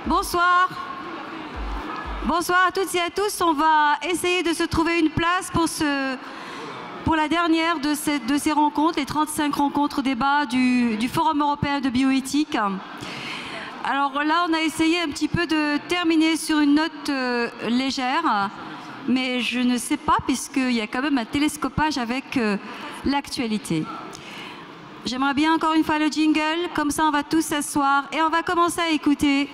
Bonsoir. Bonsoir à toutes et à tous. On va essayer de se trouver une place pour la dernière de ces rencontres, les 35 rencontres débats du Forum européen de bioéthique. Alors là, on a essayé un petit peu de terminer sur une note légère, mais je ne sais pas, puisqu'il y a quand même un télescopage avec l'actualité. J'aimerais bien encore une fois le jingle, comme ça on va tous s'asseoir et on va commencer à écouter.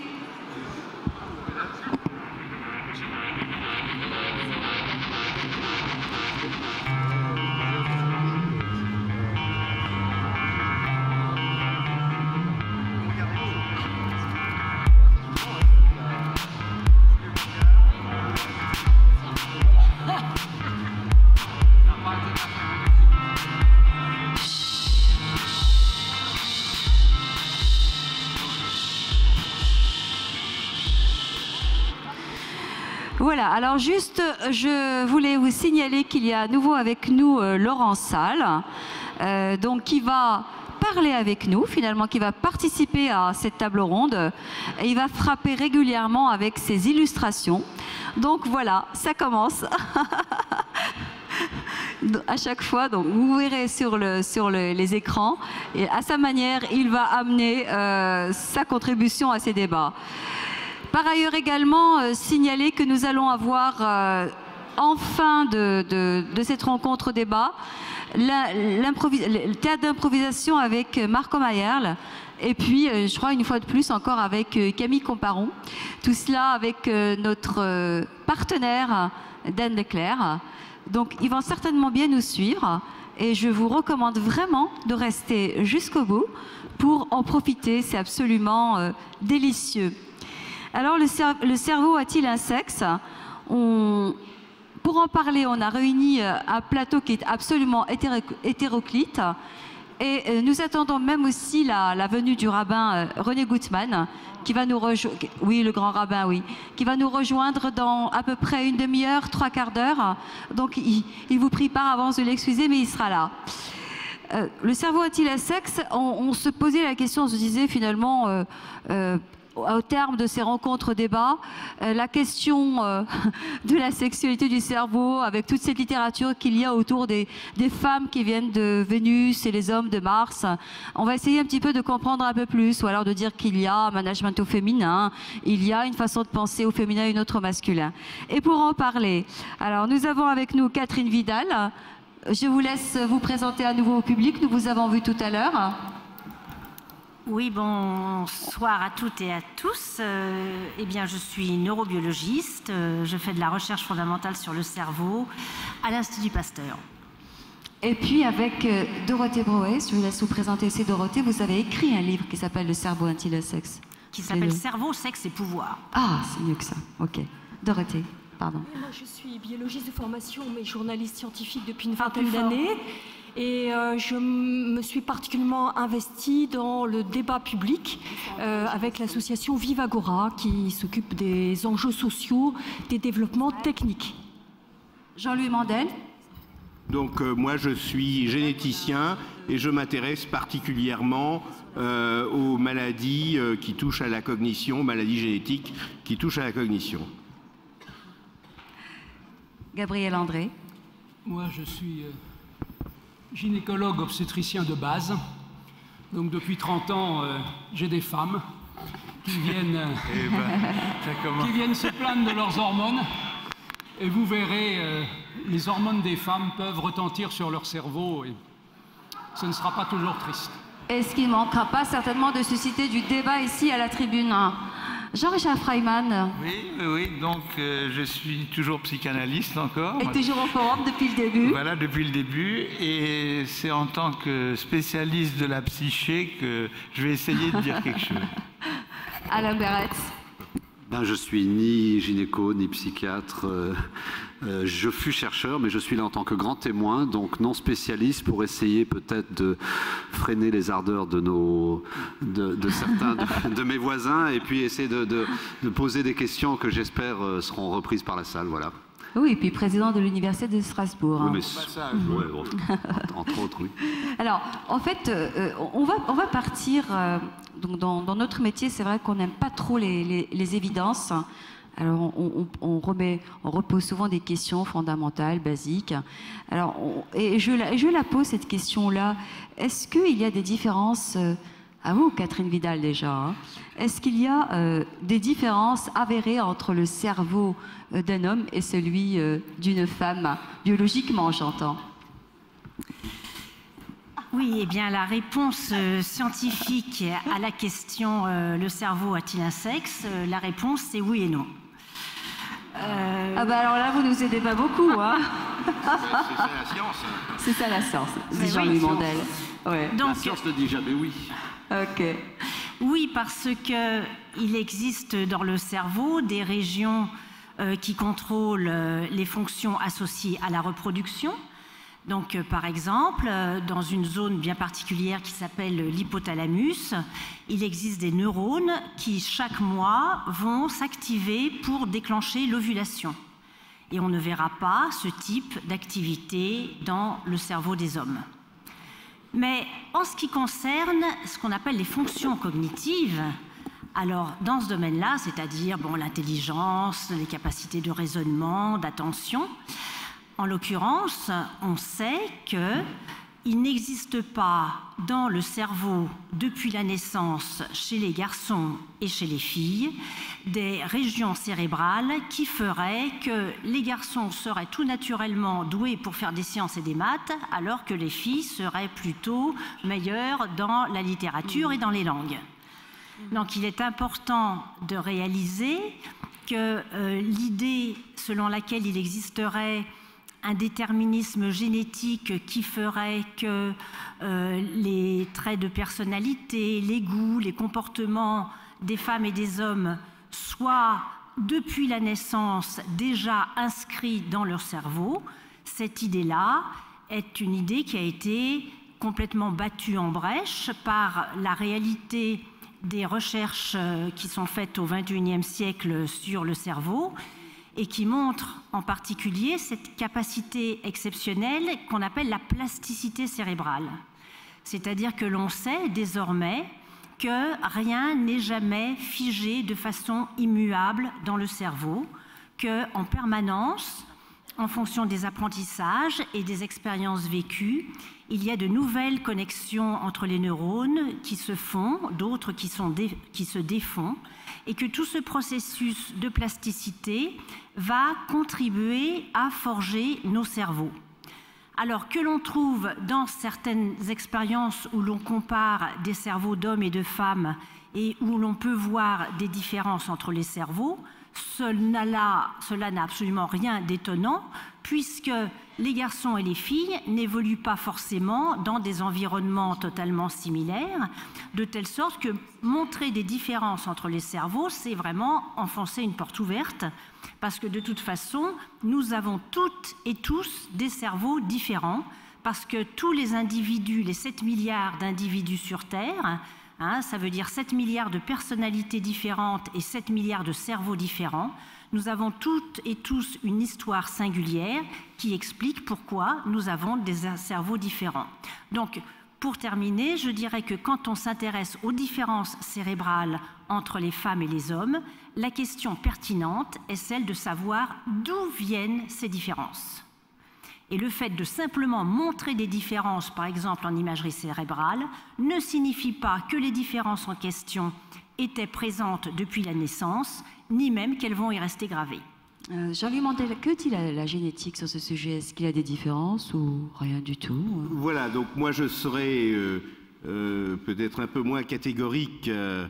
Voilà, alors juste, je voulais vous signaler qu'il y a à nouveau avec nous Laurent Salle, donc qui va parler avec nous, finalement, qui va participer à cette table ronde, et il va frapper régulièrement avec ses illustrations. Donc voilà, ça commence. À chaque fois, donc vous verrez sur les écrans, et à sa manière, il va amener sa contribution à ces débats. Par ailleurs également, signaler que nous allons avoir, en fin de cette rencontre débat, le théâtre d'improvisation avec Marco Mayerl, et puis, je crois, une fois de plus, encore avec Camille Comparon. Tout cela avec notre partenaire, Dan Leclerc. Donc, ils vont certainement bien nous suivre, et je vous recommande vraiment de rester jusqu'au bout pour en profiter. C'est absolument délicieux. Alors, le cerveau a-t-il un sexe? Pour en parler, on a réuni un plateau qui est absolument hétéroclite. Et nous attendons même aussi la venue du rabbin René Gutmann, qui va nous rejoindre, oui, le grand rabbin, oui, qui va nous rejoindre dans à peu près une demi-heure, 3/4 d'heure. Donc, il vous prie par avance de l'excuser, mais il sera là. Le cerveau a-t-il un sexe? On se posait la question, on se disait finalement... au terme de ces rencontres débats, la question de la sexualité du cerveau, avec toute cette littérature qu'il y a autour des femmes qui viennent de Vénus et les hommes de Mars. On va essayer un petit peu de comprendre un peu plus, ou alors de dire qu'il y a un management au féminin, il y a une façon de penser au féminin et une autre au masculin. Et pour en parler, alors nous avons avec nous Catherine Vidal. Je vous laisse vous présenter à nouveau au public, nous vous avons vu tout à l'heure. Oui, bonsoir à toutes et à tous. Eh bien, je suis neurobiologiste. Je fais de la recherche fondamentale sur le cerveau à l'Institut Pasteur. Et puis avec Dorothée Broet, je vous laisse vous présenter aussi Dorothée. Vous avez écrit un livre qui s'appelle Le cerveau a-t-il un sexe? Qui s'appelle Cerveau, sexe et pouvoir. Ah, c'est mieux que ça. Ok. Dorothée, pardon. Moi, je suis biologiste de formation, mais journaliste scientifique depuis une vingtaine d'années. Et je me suis particulièrement investie dans le débat public avec l'association Vivagora qui s'occupe des enjeux sociaux, des développements techniques. Jean-Louis Mandel. Donc moi je suis généticien et je m'intéresse particulièrement aux maladies qui touchent à la cognition, maladies génétiques qui touchent à la cognition. Gabriel André. Moi je suis... gynécologue obstétricien de base. Donc depuis 30 ans, j'ai des femmes qui viennent se plaindre de leurs hormones. Et vous verrez, les hormones des femmes peuvent retentir sur leur cerveau et ce ne sera pas toujours triste. Est-ce qu'il ne manquera pas certainement de susciter du débat ici à la tribune? Jean-Richard Freiman. Oui, donc je suis toujours psychanalyste encore. Et toujours au forum depuis le début. Voilà, depuis le début. Et c'est en tant que spécialiste de la psyché que je vais essayer de dire quelque chose. Alain Berretz. Ben, je suis ni gynéco, ni psychiatre. Je fus chercheur, mais je suis là en tant que grand témoin, donc non spécialiste, pour essayer peut-être de freiner les ardeurs de certains de mes voisins, et puis essayer de poser des questions que j'espère seront reprises par la salle. Voilà. Oui, et puis président de l'Université de Strasbourg. Oui, hein. mais entre autres, oui. Alors, en fait, on va partir. Donc dans notre métier, c'est vrai qu'on n'aime pas trop les évidences. Alors, on repose souvent des questions fondamentales, basiques. Alors, je la pose, cette question-là. Est-ce qu'il y a des différences, à vous, Catherine Vidal, déjà, hein, est-ce qu'il y a des différences avérées entre le cerveau d'un homme et celui d'une femme, biologiquement, j'entends? Oui, eh bien, la réponse scientifique à la question le cerveau a-t-il un sexe? La réponse, c'est oui et non. Ah bah alors là, vous nous aidez pas beaucoup, hein. C'est ça la science. C'est ça la science, dit Oui. Jean-Louis Mandel. Ouais. Donc, La science ne dit jamais oui. Ok. oui, parce qu'il existe dans le cerveau des régions qui contrôlent les fonctions associées à la reproduction. Donc, par exemple, dans une zone bien particulière qui s'appelle l'hypothalamus, il existe des neurones qui, chaque mois, vont s'activer pour déclencher l'ovulation. Et on ne verra pas ce type d'activité dans le cerveau des hommes. Mais en ce qui concerne ce qu'on appelle les fonctions cognitives, alors dans ce domaine-là, c'est-à-dire l'intelligence, les capacités de raisonnement, d'attention, en l'occurrence, on sait qu'il n'existe pas dans le cerveau, depuis la naissance, chez les garçons et chez les filles, des régions cérébrales qui feraient que les garçons seraient tout naturellement doués pour faire des sciences et des maths, alors que les filles seraient plutôt meilleures dans la littérature et dans les langues. Donc il est important de réaliser que l'idée selon laquelle il existerait un déterminisme génétique qui ferait que les traits de personnalité, les goûts, les comportements des femmes et des hommes soient, depuis la naissance, déjà inscrits dans leur cerveau. Cette idée-là est une idée qui a été complètement battue en brèche par la réalité des recherches qui sont faites au XXIe siècle sur le cerveau, et qui montre en particulier cette capacité exceptionnelle qu'on appelle la plasticité cérébrale. C'est-à-dire que l'on sait désormais que rien n'est jamais figé de façon immuable dans le cerveau, qu'en permanence, en fonction des apprentissages et des expériences vécues, il y a de nouvelles connexions entre les neurones qui se font, d'autres qui se défont, et que tout ce processus de plasticité va contribuer à forger nos cerveaux. Alors que l'on trouve dans certaines expériences où l'on compare des cerveaux d'hommes et de femmes et où l'on peut voir des différences entre les cerveaux, cela n'a absolument rien d'étonnant, puisque les garçons et les filles n'évoluent pas forcément dans des environnements totalement similaires, de telle sorte que montrer des différences entre les cerveaux, c'est vraiment enfoncer une porte ouverte, parce que de toute façon, nous avons toutes et tous des cerveaux différents, parce que tous les individus, les 7 milliards d'individus sur Terre, ça veut dire 7 milliards de personnalités différentes et 7 milliards de cerveaux différents. Nous avons toutes et tous une histoire singulière qui explique pourquoi nous avons des cerveaux différents. Donc, pour terminer, je dirais que quand on s'intéresse aux différences cérébrales entre les femmes et les hommes, la question pertinente est celle de savoir d'où viennent ces différences. Et le fait de simplement montrer des différences, par exemple en imagerie cérébrale, ne signifie pas que les différences en question étaient présentes depuis la naissance, ni même qu'elles vont y rester gravées. Jean-Louis Mandel, que dit la génétique sur ce sujet? Est-ce qu'il y a des différences ou rien du tout? Voilà, donc moi je serais peut-être un peu moins catégorique que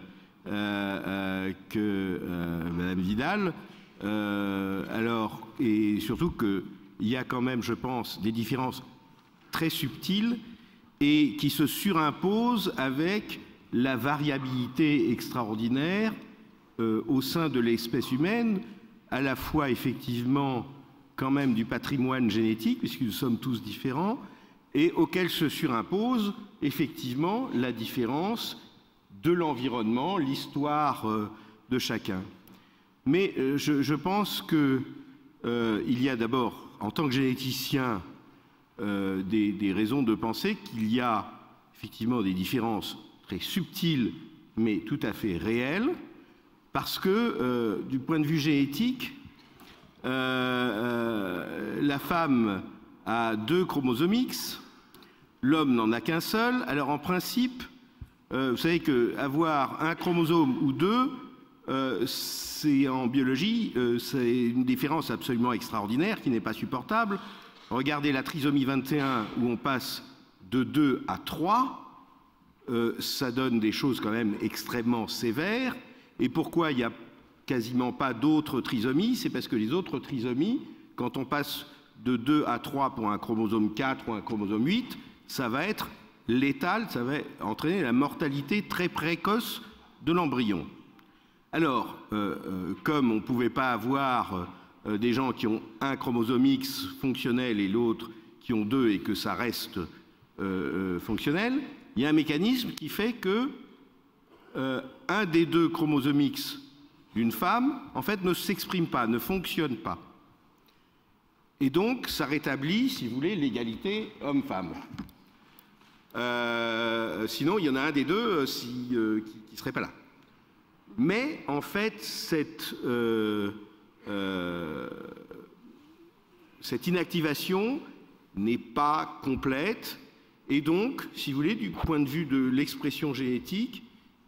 Madame Vidal. Alors, et surtout qu'il y a quand même, je pense, des différences très subtiles et qui se surimposent avec la variabilité extraordinaire au sein de l'espèce humaine, à la fois effectivement quand même du patrimoine génétique, puisque nous sommes tous différents, et auquel se surimpose effectivement la différence de l'environnement, l'histoire de chacun. Mais je pense qu'il y a d'abord, en tant que généticien, des raisons de penser qu'il y a effectivement des différences très subtiles, mais tout à fait réelles, parce que du point de vue génétique, la femme a 2 chromosomes X, l'homme n'en a qu'un seul. Alors en principe, vous savez qu'avoir un chromosome ou 2, c'est en biologie, c'est une différence absolument extraordinaire qui n'est pas supportable. Regardez la trisomie 21 où on passe de 2 à 3, ça donne des choses quand même extrêmement sévères. Et pourquoi il n'y a quasiment pas d'autres trisomies? C'est parce que les autres trisomies, quand on passe de 2 à 3 pour un chromosome 4 ou un chromosome 8, ça va être létal, ça va entraîner la mortalité très précoce de l'embryon. Alors, comme on ne pouvait pas avoir des gens qui ont un chromosome X fonctionnel et l'autre qui ont 2 et que ça reste fonctionnel, il y a un mécanisme qui fait que un des 2 chromosomes X d'une femme, en fait, ne s'exprime pas, ne fonctionne pas. Et donc, ça rétablit, si vous voulez, l'égalité homme-femme. Sinon, il y en a un des 2 qui ne serait pas là. Mais, en fait, cette inactivation n'est pas complète. Et donc, si vous voulez, du point de vue de l'expression génétique,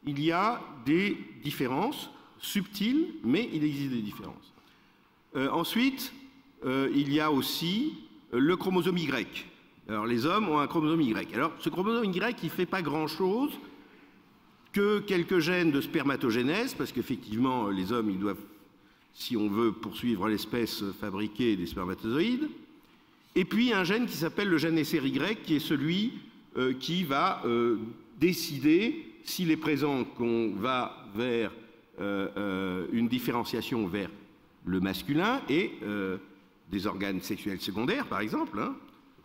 il y a des différences subtiles, mais il existe des différences. Ensuite, il y a aussi le chromosome Y. Alors, les hommes ont un chromosome Y. Alors, ce chromosome Y, il ne fait pas grand-chose que quelques gènes de spermatogénèse, parce qu'effectivement, les hommes, ils doivent, si on veut poursuivre l'espèce, fabriquer des spermatozoïdes. Et puis, un gène qui s'appelle le gène SRY, qui est celui qui va décider s'il est présent qu'on va vers une différenciation vers le masculin et des organes sexuels secondaires, par exemple, hein,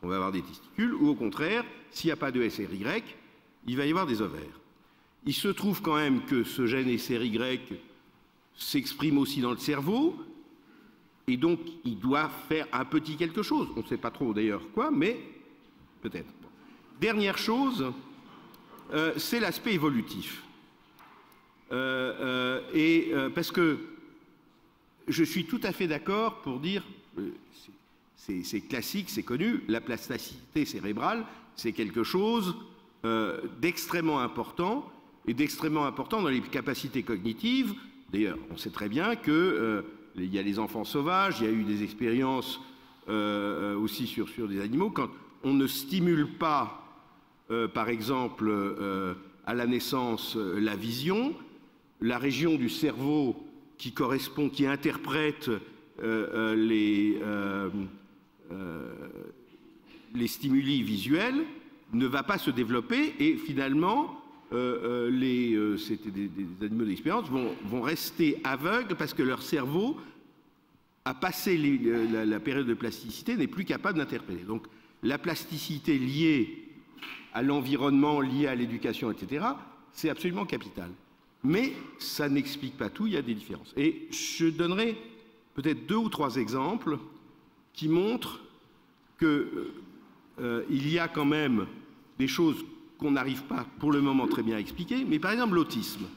on va avoir des testicules, ou au contraire, s'il n'y a pas de SRY, il va y avoir des ovaires. Il se trouve quand même que ce gène SRY s'exprime aussi dans le cerveau, et donc il doit faire un petit quelque chose. On ne sait pas trop d'ailleurs quoi, mais peut-être. Dernière chose, c'est l'aspect évolutif. Parce que je suis tout à fait d'accord pour dire, c'est classique, c'est connu, la plasticité cérébrale, c'est quelque chose d'extrêmement important, et d'extrêmement important dans les capacités cognitives. D'ailleurs, on sait très bien qu'il y a les enfants sauvages, il y a eu des expériences aussi sur des animaux. Quand on ne stimule pas, par exemple, à la naissance, la vision, la région du cerveau qui correspond, qui interprète les stimuli visuels ne va pas se développer, et finalement c'était des animaux d'expérience vont rester aveugles parce que leur cerveau a passé la période de plasticité, n'est plus capable d'interpréter. Donc la plasticité liée à l'environnement, liée à l'éducation, etc., c'est absolument capital. Mais ça n'explique pas tout, il y a des différences. Et je donnerai peut-être 2 ou 3 exemples qui montrent qu'il y a quand même des choses qu'on n'arrive pas pour le moment très bien à expliquer, mais par exemple l'autisme.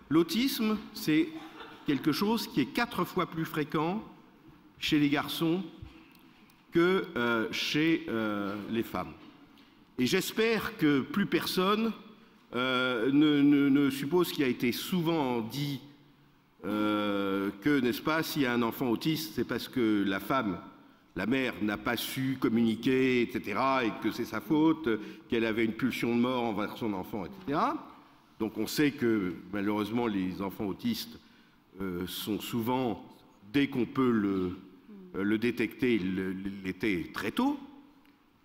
L'autisme, c'est quelque chose qui est 4 fois plus fréquent chez les garçons que chez les femmes. Et j'espère que plus personne ne suppose qu'il a été souvent dit que, n'est-ce pas, s'il y a un enfant autiste, c'est parce que la femme, la mère, n'a pas su communiquer, etc., et que c'est sa faute, qu'elle avait une pulsion de mort envers son enfant, etc. Donc on sait que, malheureusement, les enfants autistes sont souvent, dès qu'on peut le détecter, l'étaient très tôt.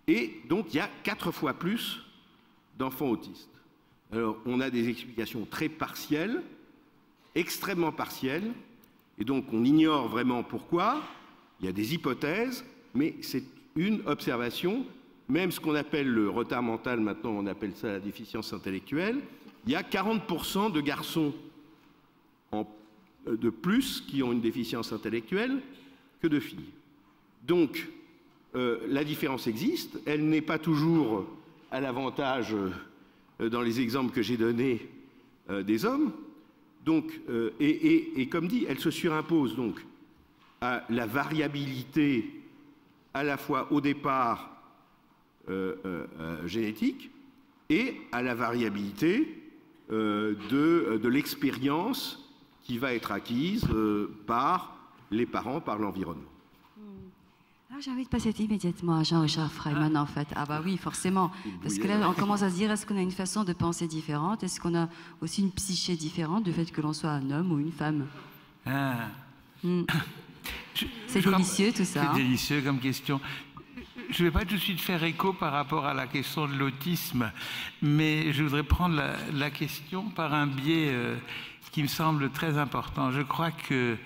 Et donc il y a 4 fois plus d'enfants autistes. Alors on a des explications très partielles, extrêmement partielle, et donc on ignore vraiment pourquoi. Il y a des hypothèses, mais c'est une observation. Même ce qu'on appelle le retard mental, maintenant on appelle ça la déficience intellectuelle, il y a 40% de garçons de plus qui ont une déficience intellectuelle que de filles. Donc, la différence existe, elle n'est pas toujours à l'avantage, dans les exemples que j'ai donnés, des hommes. Donc, et comme dit, elle se surimpose donc à la variabilité à la fois au départ génétique et à la variabilité de l'expérience qui va être acquise par les parents, par l'environnement. Alors j'ai envie de passer immédiatement à Jean-Richard Freiman, en fait. Ah bah oui, forcément. Parce que là, on commence à se dire, est-ce qu'on a une façon de penser différente? Est-ce qu'on a aussi une psyché différente du fait que l'on soit un homme ou une femme? C'est délicieux, tout ça. C'est délicieux comme question. Je ne vais pas tout de suite faire écho par rapport à la question de l'autisme, mais je voudrais prendre la question par un biais qui me semble très important. Je crois que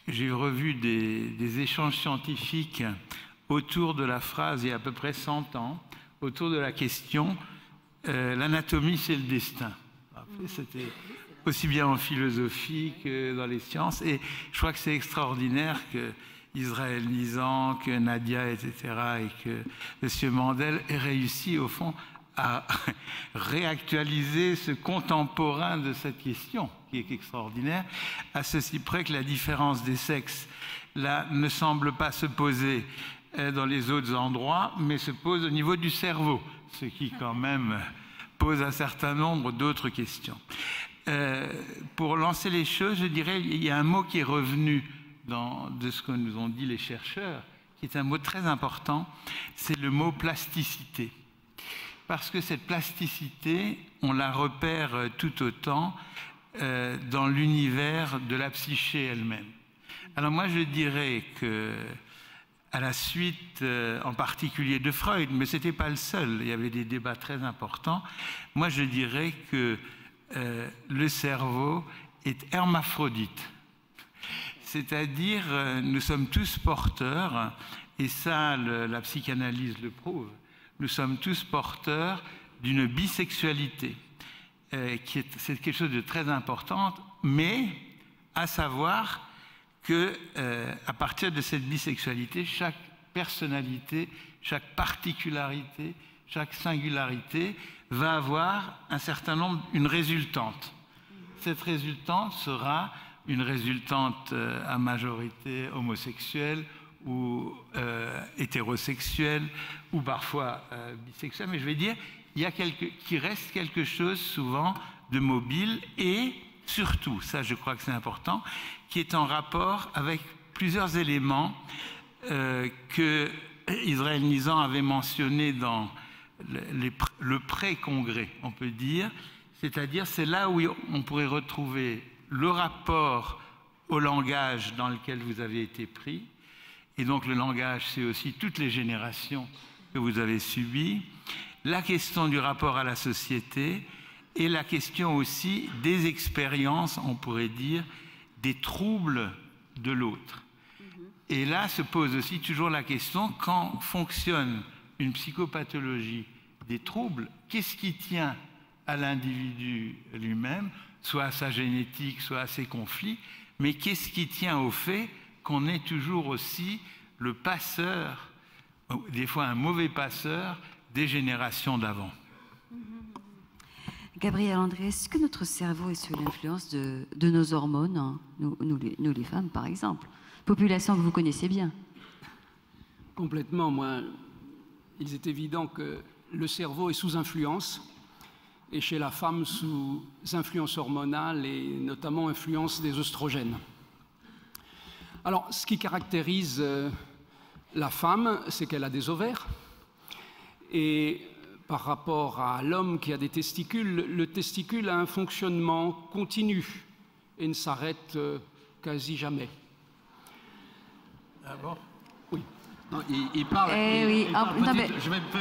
j'ai revu des échanges scientifiques autour de la phrase il y a à peu près 100 ans, autour de la question l'anatomie c'est le destin. C'était aussi bien en philosophie que dans les sciences, et je crois que c'est extraordinaire que Israël Nizan, que Nadia, etc., et que M. Mandel ait réussi au fond à réactualiser ce contemporain de cette question, qui est extraordinaire, à ceci près que la différence des sexes, là, ne semble pas se poser dans les autres endroits, mais se pose au niveau du cerveau, ce qui quand même pose un certain nombre d'autres questions. Pour lancer les choses, je dirais, il y a un mot qui est revenu de ce que nous ont dit les chercheurs, qui est un mot très important, c'est le mot plasticité. Parce que cette plasticité, on la repère tout autant dans l'univers de la psyché elle-même. Alors moi, je dirais que, à la suite, en particulier de Freud, mais ce n'était pas le seul, il y avait des débats très importants, moi je dirais que le cerveau est hermaphrodite. C'est-à-dire, nous sommes tous porteurs, et ça, la psychanalyse le prouve, nous sommes tous porteurs d'une bisexualité, c'est quelque chose de très important, mais à savoir que à partir de cette bisexualité, chaque personnalité, chaque particularité, chaque singularité va avoir un certain nombre, une résultante. Cette résultante sera une résultante à majorité homosexuelle ou hétérosexuelle ou parfois bisexuelle, mais je vais dire, qu'il reste quelque chose souvent de mobile et surtout, ça je crois que c'est important, qui est en rapport avec plusieurs éléments que Israël Nizan avait mentionnés dans le pré-congrès, on peut dire, c'est-à-dire c'est là où on pourrait retrouver le rapport au langage dans lequel vous avez été pris, et donc le langage c'est aussi toutes les générations que vous avez subies, la question du rapport à la société et la question aussi des expériences, on pourrait dire, des troubles de l'autre. Et là se pose aussi toujours la question, quand fonctionne une psychopathologie des troubles, qu'est-ce qui tient à l'individu lui-même, soit à sa génétique, soit à ses conflits, mais qu'est-ce qui tient au fait qu'on est toujours aussi le passeur, des fois un mauvais passeur, des générations d'avant. Gabriel André, est-ce que notre cerveau est sous l'influence de nos hormones, nous les femmes par exemple, population que vous connaissez bien? Complètement, moi, il est évident que le cerveau est sous influence, et chez la femme sous influence hormonale et notamment influence des œstrogènes. Alors, ce qui caractérise la femme, c'est qu'elle a des ovaires, et par rapport à l'homme qui a des testicules, le testicule a un fonctionnement continu et ne s'arrête quasi jamais. Ah bon? Oui. Non, il parle.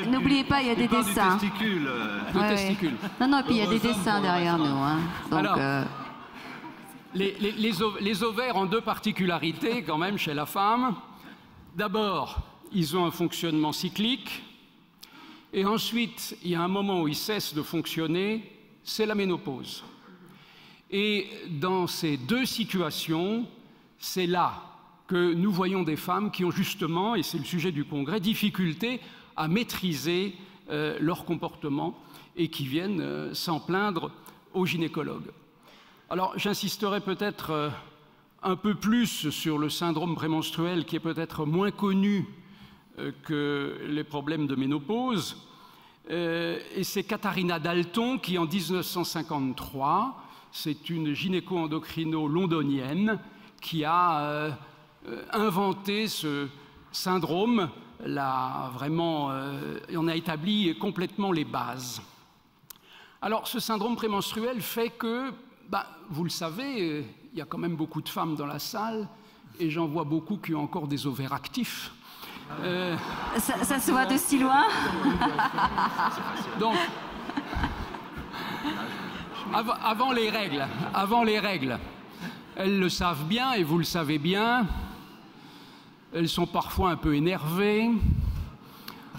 N'oubliez pas, il y a des dessins. Testicule, le testicule. Non, puis il y a des dessins derrière nous. Hein. Donc, alors, les ovaires ont deux particularités quand même chez la femme. D'abord, ils ont un fonctionnement cyclique. Et ensuite, il y a un moment où ils cessent de fonctionner, c'est la ménopause. Et dans ces deux situations, c'est là que nous voyons des femmes qui ont justement, et c'est le sujet du congrès, difficulté à maîtriser leur comportement et qui viennent s'en plaindre au gynécologue. Alors, j'insisterai peut-être un peu plus sur le syndrome prémenstruel qui est peut-être moins connu que les problèmes de ménopause. Et c'est Katharina Dalton qui, en 1953, c'est une gynéco-endocrino londonienne qui a inventé ce syndrome, et on a établi complètement les bases. Alors, ce syndrome prémenstruel fait que, vous le savez, il y a quand même beaucoup de femmes dans la salle, et j'en vois beaucoup qui ont encore des ovaires actifs. Ça se voit de si loin. Donc, avant les règles, elles le savent bien, et vous le savez bien, elles sont parfois un peu énervées,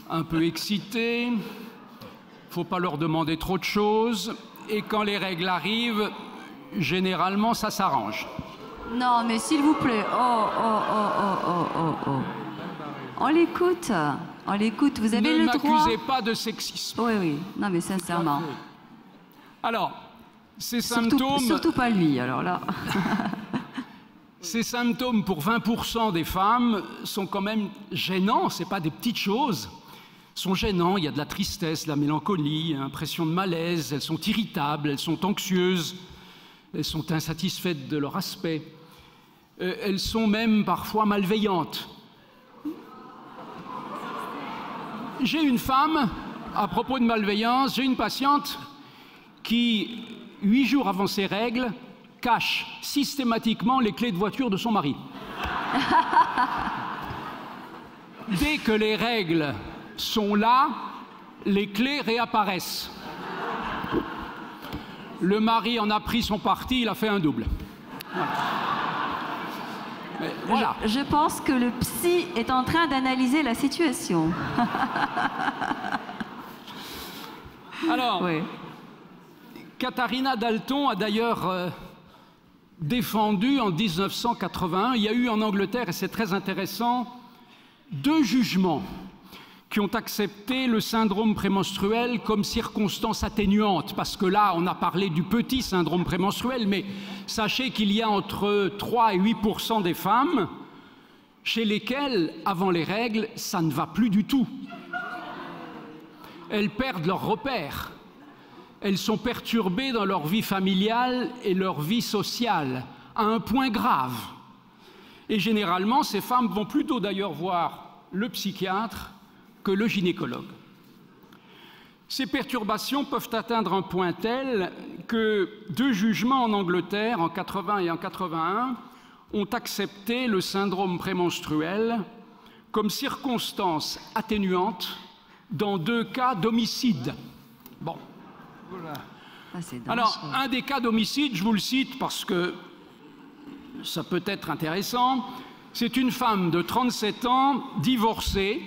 un peu excitées, il ne faut pas leur demander trop de choses, et quand les règles arrivent, généralement, ça s'arrange. Non, mais s'il vous plaît, On l'écoute, vous avez le droit. Ne m'accusez pas de sexisme. Oui, non mais sincèrement. Alors, ces symptômes... Surtout pas lui, alors là. Ces symptômes pour 20% des femmes sont quand même gênants, ce n'est pas des petites choses. Sont gênants, il y a de la tristesse, de la mélancolie, l'impression de malaise, elles sont irritables, elles sont anxieuses, elles sont insatisfaites de leur aspect. Elles sont même parfois malveillantes. J'ai une femme, à propos de malveillance, j'ai une patiente qui, 8 jours avant ses règles, cache systématiquement les clés de voiture de son mari. Dès que les règles sont là, les clés réapparaissent. Le mari en a pris son parti, il a fait un double. Voilà. Mais voilà. Je pense que le psy est en train d'analyser la situation. Alors, oui. Katharina Dalton a d'ailleurs défendu en 1981, il y a eu en Angleterre, et c'est très intéressant, 2 jugements qui ont accepté le syndrome prémenstruel comme circonstance atténuante, parce que là, on a parlé du petit syndrome prémenstruel, mais sachez qu'il y a entre 3 et 8% des femmes chez lesquelles, avant les règles, ça ne va plus du tout. Elles perdent leurs repères. Elles sont perturbées dans leur vie familiale et leur vie sociale, à un point grave. Et généralement, ces femmes vont plutôt d'ailleurs voir le psychiatre que le gynécologue. Ces perturbations peuvent atteindre un point tel que 2 jugements en Angleterre, en 80 et en 81, ont accepté le syndrome prémenstruel comme circonstance atténuante dans 2 cas d'homicide. Bon. Alors, un des cas d'homicide, je vous le cite parce que ça peut être intéressant, c'est une femme de 37 ans, divorcée,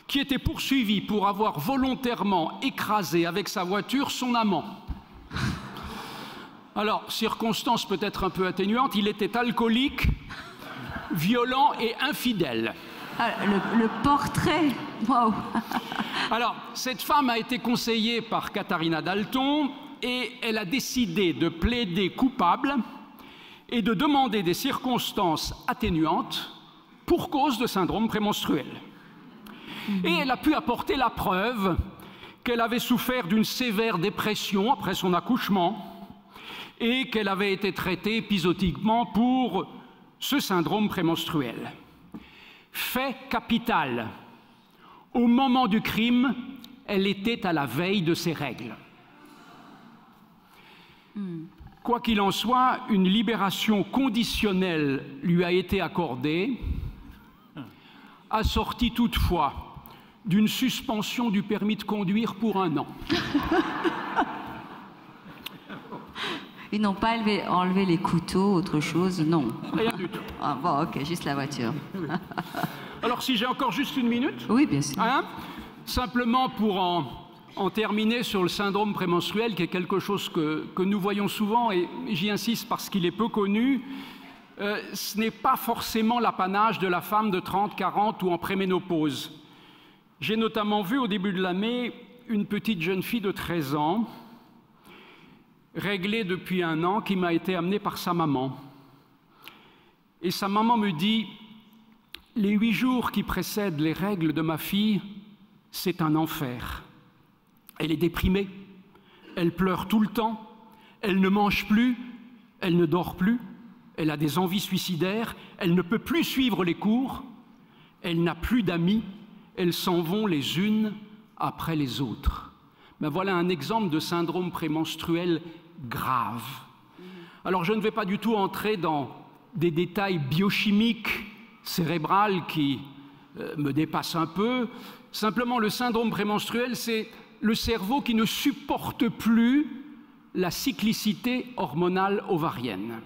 qui était poursuivie pour avoir volontairement écrasé avec sa voiture son amant. Alors, circonstance peut-être un peu atténuante, il était alcoolique, violent et infidèle. Ah, le portrait, waouh. Alors, cette femme a été conseillée par Katharina Dalton et elle a décidé de plaider coupable et de demander des circonstances atténuantes pour cause de syndrome prémenstruel. Et elle a pu apporter la preuve qu'elle avait souffert d'une sévère dépression après son accouchement et qu'elle avait été traitée épisodiquement pour ce syndrome prémenstruel. Fait capital. Au moment du crime, elle était à la veille de ses règles. Quoi qu'il en soit, une libération conditionnelle lui a été accordée, assortie toutefois d'une suspension du permis de conduire pour 1 an. Ils n'ont pas enlevé les couteaux, autre chose, non. Rien du tout. Ah, bon, ok, juste la voiture. Alors, si j'ai encore juste une minute. Oui, bien sûr. Hein, simplement pour en terminer sur le syndrome prémenstruel, qui est quelque chose que nous voyons souvent, et j'y insiste parce qu'il est peu connu. Ce n'est pas forcément l'apanage de la femme de 30, 40 ou en préménopause. J'ai notamment vu au début de l'année une petite jeune fille de 13 ans, réglée depuis 1 an, qui m'a été amenée par sa maman. Et sa maman me dit, les 8 jours qui précèdent les règles de ma fille, c'est un enfer. Elle est déprimée, elle pleure tout le temps, elle ne mange plus, elle ne dort plus, elle a des envies suicidaires, elle ne peut plus suivre les cours, elle n'a plus d'amis, elles s'en vont les unes après les autres. Ben voilà un exemple de syndrome prémenstruel grave. Alors je ne vais pas du tout entrer dans des détails biochimiques, cérébrales qui me dépassent un peu. Simplement, le syndrome prémenstruel, c'est le cerveau qui ne supporte plus la cyclicité hormonale ovarienne.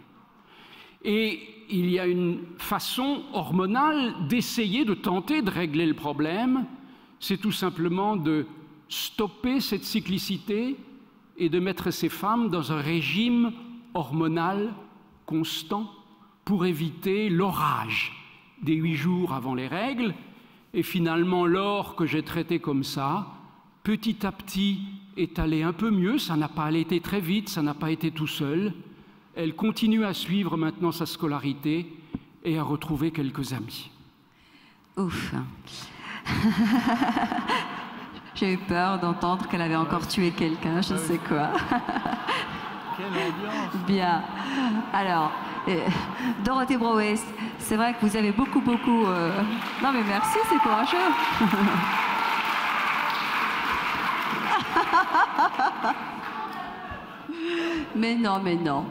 Et il y a une façon hormonale d'essayer de tenter de régler le problème, c'est tout simplement de stopper cette cyclicité et de mettre ces femmes dans un régime hormonal constant pour éviter l'orage des 8 jours avant les règles. Et finalement, Laure, que j'ai traitée comme ça, petit à petit est allée un peu mieux, ça n'a pas été très vite, ça n'a pas été tout seul. Elle continue à suivre maintenant sa scolarité et à retrouver quelques amis. Ouf. J'ai eu peur d'entendre qu'elle avait encore tué quelqu'un, je ne sais quoi. Quelle ambiance. Bien. Alors, Dorothée Brouet, c'est vrai que vous avez beaucoup... Non mais merci, c'est courageux. Mais non, mais non.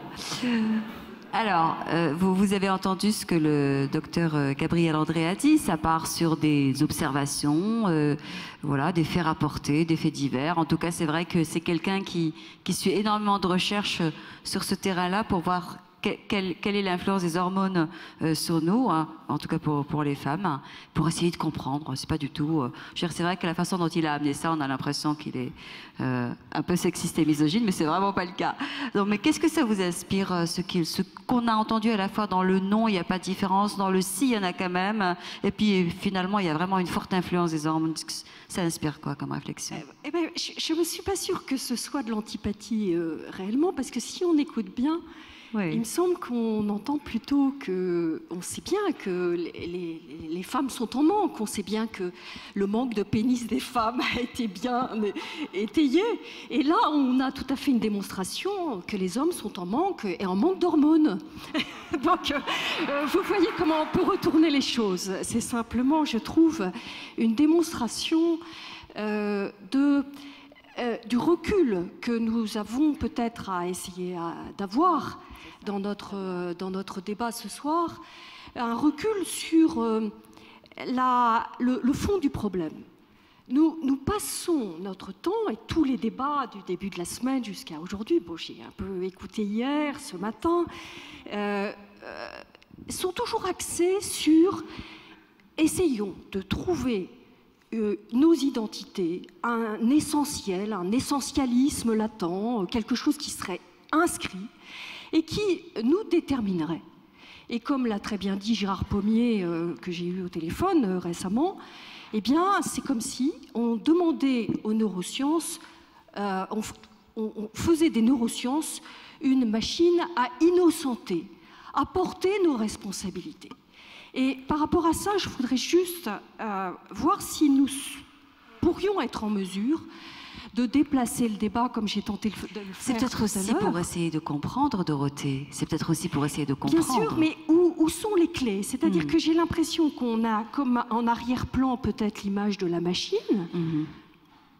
Alors, vous avez entendu ce que le docteur Gabriel André a dit, ça part sur des observations, voilà, des faits rapportés, des faits divers. En tout cas, c'est vrai que c'est quelqu'un qui suit énormément de recherches sur ce terrain-là pour voir quelle est l'influence des hormones sur nous, hein, en tout cas pour les femmes, pour essayer de comprendre. C'est pas du tout... c'est vrai que la façon dont il a amené ça, on a l'impression qu'il est un peu sexiste et misogyne, mais c'est vraiment pas le cas. Donc, mais qu'est-ce que ça vous inspire, ce qu'on a entendu à la fois dans le non, il n'y a pas de différence, dans le si, il y en a quand même, et puis finalement, il y a vraiment une forte influence des hormones. Ça inspire quoi comme réflexion? Eh ben, je ne suis pas sûre que ce soit de l'antipathie réellement, parce que si on écoute bien, oui. Il me semble qu'on entend plutôt qu'on sait bien que les femmes sont en manque, on sait bien que le manque de pénis des femmes a été bien étayé. Et là, on a tout à fait une démonstration que les hommes sont en manque et en manque d'hormones. Donc, vous voyez comment on peut retourner les choses. C'est simplement, je trouve, une démonstration du recul que nous avons peut-être à essayer d'avoir dans notre débat ce soir, un recul sur le fond du problème. Nous passons notre temps, et tous les débats du début de la semaine jusqu'à aujourd'hui, bon, j'ai un peu écouté hier, ce matin, sont toujours axés sur essayons de trouver nos identités, un essentiel, un essentialisme latent, quelque chose qui serait inscrit et qui nous déterminerait. Et comme l'a très bien dit Gérard Pommier, que j'ai eu au téléphone récemment, eh bien, c'est comme si on demandait aux neurosciences, on faisait des neurosciences une machine à innocenter, à porter nos responsabilités. Et par rapport à ça, je voudrais juste voir si nous pourrions être en mesure de déplacer le débat comme j'ai tenté de le faire. C'est peut-être aussi pour essayer de comprendre, Dorothée. C'est peut-être aussi pour essayer de comprendre. Bien sûr, mais où sont les clés? C'est-à-dire que j'ai l'impression qu'on a comme en arrière-plan peut-être l'image de la machine,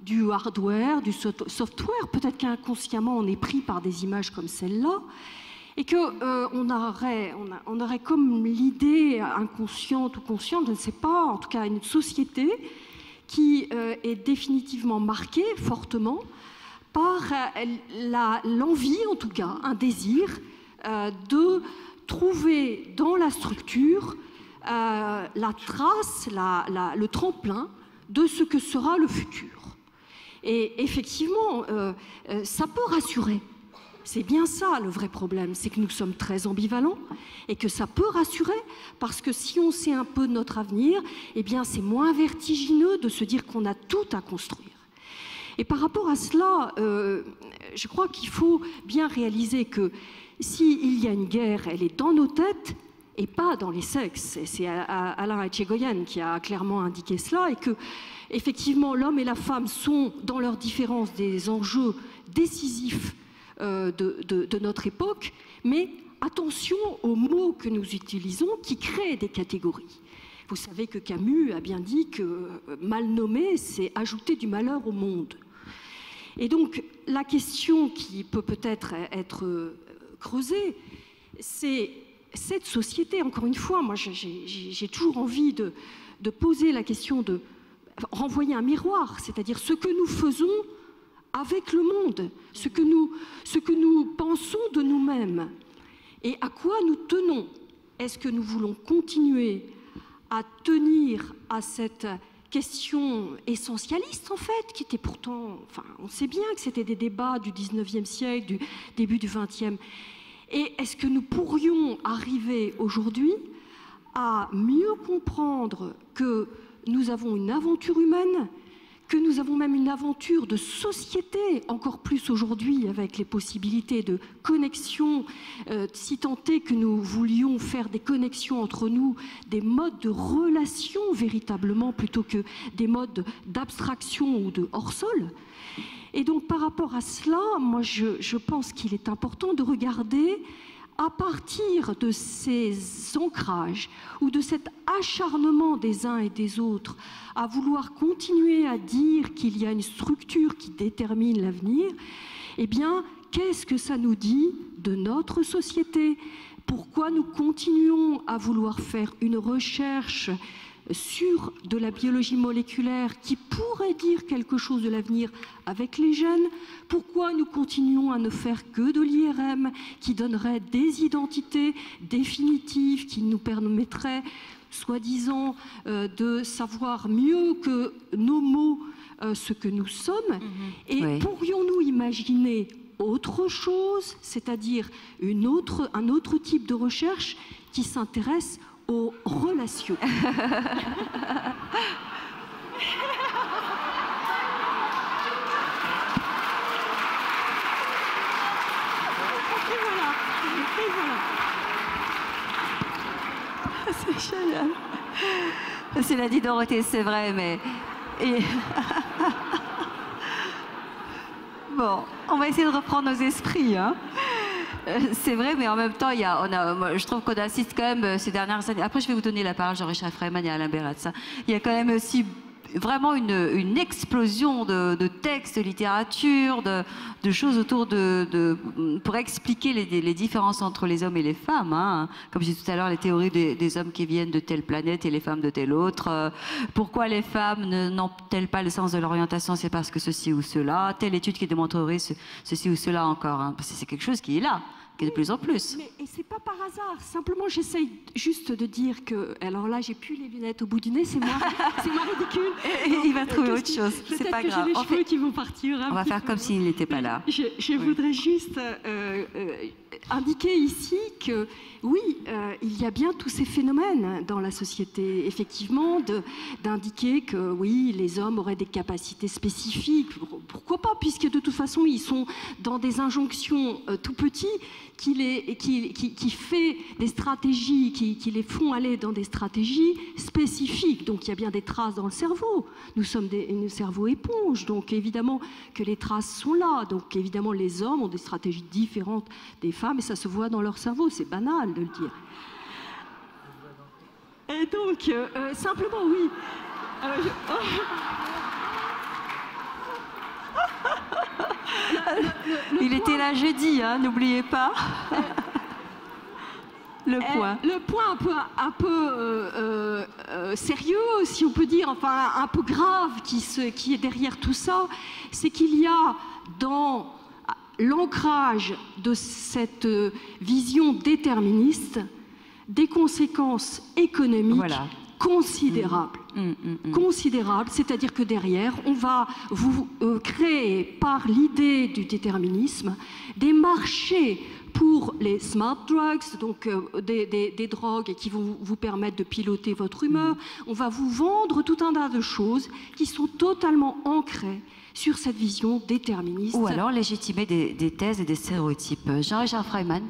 du hardware, du software. Peut-être qu'inconsciemment on est pris par des images comme celle-là. Et qu'on on aurait comme l'idée inconsciente ou consciente, je ne sais pas, en tout cas une société qui est définitivement marquée fortement par l'envie, en tout cas, un désir de trouver dans la structure la trace, le tremplin de ce que sera le futur. Et effectivement, ça peut rassurer. C'est bien ça le vrai problème, c'est que nous sommes très ambivalents et que ça peut rassurer parce que si on sait un peu notre avenir, eh bien c'est moins vertigineux de se dire qu'on a tout à construire. Et par rapport à cela, je crois qu'il faut bien réaliser que s'il y a une guerre, elle est dans nos têtes et pas dans les sexes. Et c'est Alain Etchegoyen qui a clairement indiqué cela et que effectivement l'homme et la femme sont dans leur différence des enjeux décisifs de notre époque, mais attention aux mots que nous utilisons qui créent des catégories. Vous savez que Camus a bien dit que mal nommé, c'est ajouter du malheur au monde. Et donc la question qui peut peut-être être creusée, c'est cette société. Encore une fois, moi j'ai toujours envie de poser la question, de renvoyer un miroir, c'est-à-dire ce que nous faisons avec le monde, ce que nous pensons de nous-mêmes et à quoi nous tenons. Est-ce que nous voulons continuer à tenir à cette question essentialiste, en fait, qui était pourtant, enfin, on sait bien que c'était des débats du 19e siècle, du début du 20e. Et est-ce que nous pourrions arriver aujourd'hui à mieux comprendre que nous avons une aventure humaine, que nous avons même une aventure de société, encore plus aujourd'hui avec les possibilités de connexion, si tant est que nous voulions faire des connexions entre nous, des modes de relation véritablement, plutôt que des modes d'abstraction ou de hors-sol. Et donc par rapport à cela, moi je pense qu'il est important de regarder à partir de ces ancrages ou de cet acharnement des uns et des autres à vouloir continuer à dire qu'il y a une structure qui détermine l'avenir, eh bien, qu'est-ce que ça nous dit de notre société? Pourquoi nous continuons à vouloir faire une recherche sur de la biologie moléculaire qui pourrait dire quelque chose de l'avenir avec les jeunes? Pourquoi nous continuons à ne faire que de l'IRM qui donnerait des identités définitives, qui nous permettraient, soi-disant, de savoir mieux que nos mots ce que nous sommes? Et oui, pourrions-nous imaginer autre chose, c'est-à-dire un autre type de recherche qui s'intéresse aux relations? C'est génial. C'est l'a dit Dorothée, c'est vrai, mais... Bon, on va essayer de reprendre nos esprits, hein. C'est vrai, mais en même temps, je trouve qu'on assiste quand même ces dernières années. Après, je vais vous donner la parole, Jean-Richard Freyman et Alain Beratz. Il y a quand même aussi vraiment une explosion de textes, de littérature, de choses autour pour expliquer les différences entre les hommes et les femmes, hein. Comme je disais tout à l'heure, les théories des hommes qui viennent de telle planète et les femmes de telle autre. Pourquoi les femmes n'ont-elles pas le sens de l'orientation? C'est parce que ceci ou cela. Telle étude qui démontrerait ceci ou cela encore, hein. Parce que c'est quelque chose qui est là, qui est de plus en plus. Et c'est pas par hasard. Simplement, j'essaye juste de dire que... Alors là, j'ai plus les lunettes au bout du nez, c'est moi ridicule. Et il va trouver autre chose, c'est pas grave. J'ai les cheveux qui vont partir. On va faire comme s'il n'était pas là. Je voudrais juste indiquer ici que, oui, il y a bien tous ces phénomènes dans la société. Effectivement, d'indiquer que, oui, les hommes auraient des capacités spécifiques. Pourquoi pas, puisque de toute façon, ils sont dans des injonctions tout petits qui fait des stratégies, qui les font aller dans des stratégies spécifiques. Donc il y a bien des traces dans le cerveau. Nous sommes une cerveau éponge, donc évidemment que les traces sont là. Donc évidemment les hommes ont des stratégies différentes des femmes et ça se voit dans leur cerveau, c'est banal de le dire. Et donc, simplement oui. Il était là jeudi, hein, n'oubliez pas. Le point un peu sérieux, si on peut dire, enfin un peu grave qui est derrière tout ça, c'est qu'il y a dans l'ancrage de cette vision déterministe des conséquences économiques considérables. Considérables, c'est-à-dire que derrière, on va vous créer par l'idée du déterminisme des marchés pour les smart drugs, donc des drogues qui vont vous permettre de piloter votre humeur. On va vous vendre tout un tas de choses qui sont totalement ancrées sur cette vision déterministe. Ou alors légitimer des thèses et des stéréotypes. Jean-Richard Freiman.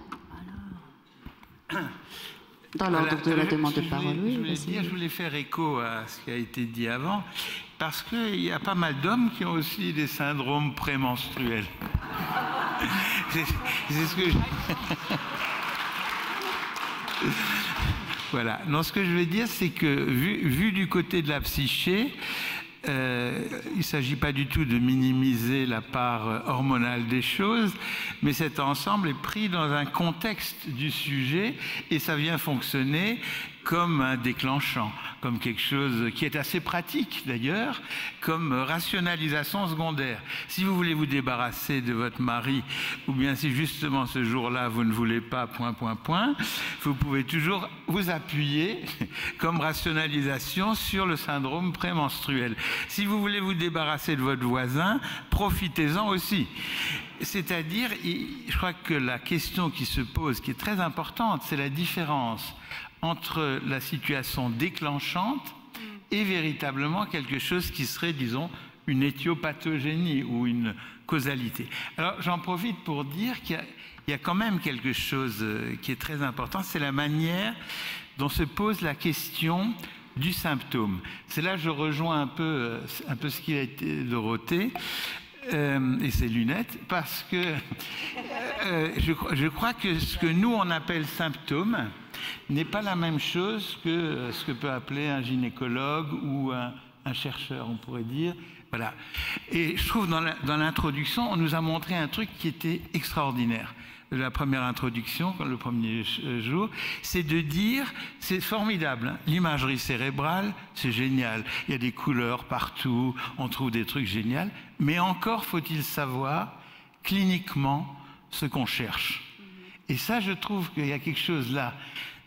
Dans l'ordre de la demande de parole. Je voulais faire écho à ce qui a été dit avant, parce qu'il y a pas mal d'hommes qui ont aussi des syndromes prémenstruels. C'est ce que Voilà. Non, ce que je veux dire, c'est que vu du côté de la psyché, il ne s'agit pas du tout de minimiser la part hormonale des choses, mais cet ensemble est pris dans un contexte du sujet et ça vient fonctionner comme un déclenchant, comme quelque chose qui est assez pratique d'ailleurs, comme rationalisation secondaire. Si vous voulez vous débarrasser de votre mari, ou bien si justement ce jour-là vous ne voulez pas ... vous pouvez toujours vous appuyer comme rationalisation sur le syndrome prémenstruel. Si vous voulez vous débarrasser de votre voisin, profitez-en aussi. C'est-à-dire, je crois que la question qui se pose, qui est très importante, c'est la différence entre la situation déclenchante et véritablement quelque chose qui serait, disons, une éthiopathogénie ou une causalité. Alors, j'en profite pour dire qu'il y a quand même quelque chose qui est très important, c'est la manière dont se pose la question du symptôme. C'est là que je rejoins un peu ce qui a été Dorothée et ses lunettes, parce que je crois que ce que nous on appelle symptôme n'est pas la même chose que ce que peut appeler un gynécologue ou un chercheur, on pourrait dire. Voilà. Et je trouve dans l'introduction, on nous a montré un truc qui était extraordinaire. La première introduction, le premier jour, c'est de dire, c'est formidable, hein, l'imagerie cérébrale, c'est génial. Il y a des couleurs partout, on trouve des trucs géniaux, mais encore faut-il savoir cliniquement ce qu'on cherche. Et ça, je trouve qu'il y a quelque chose là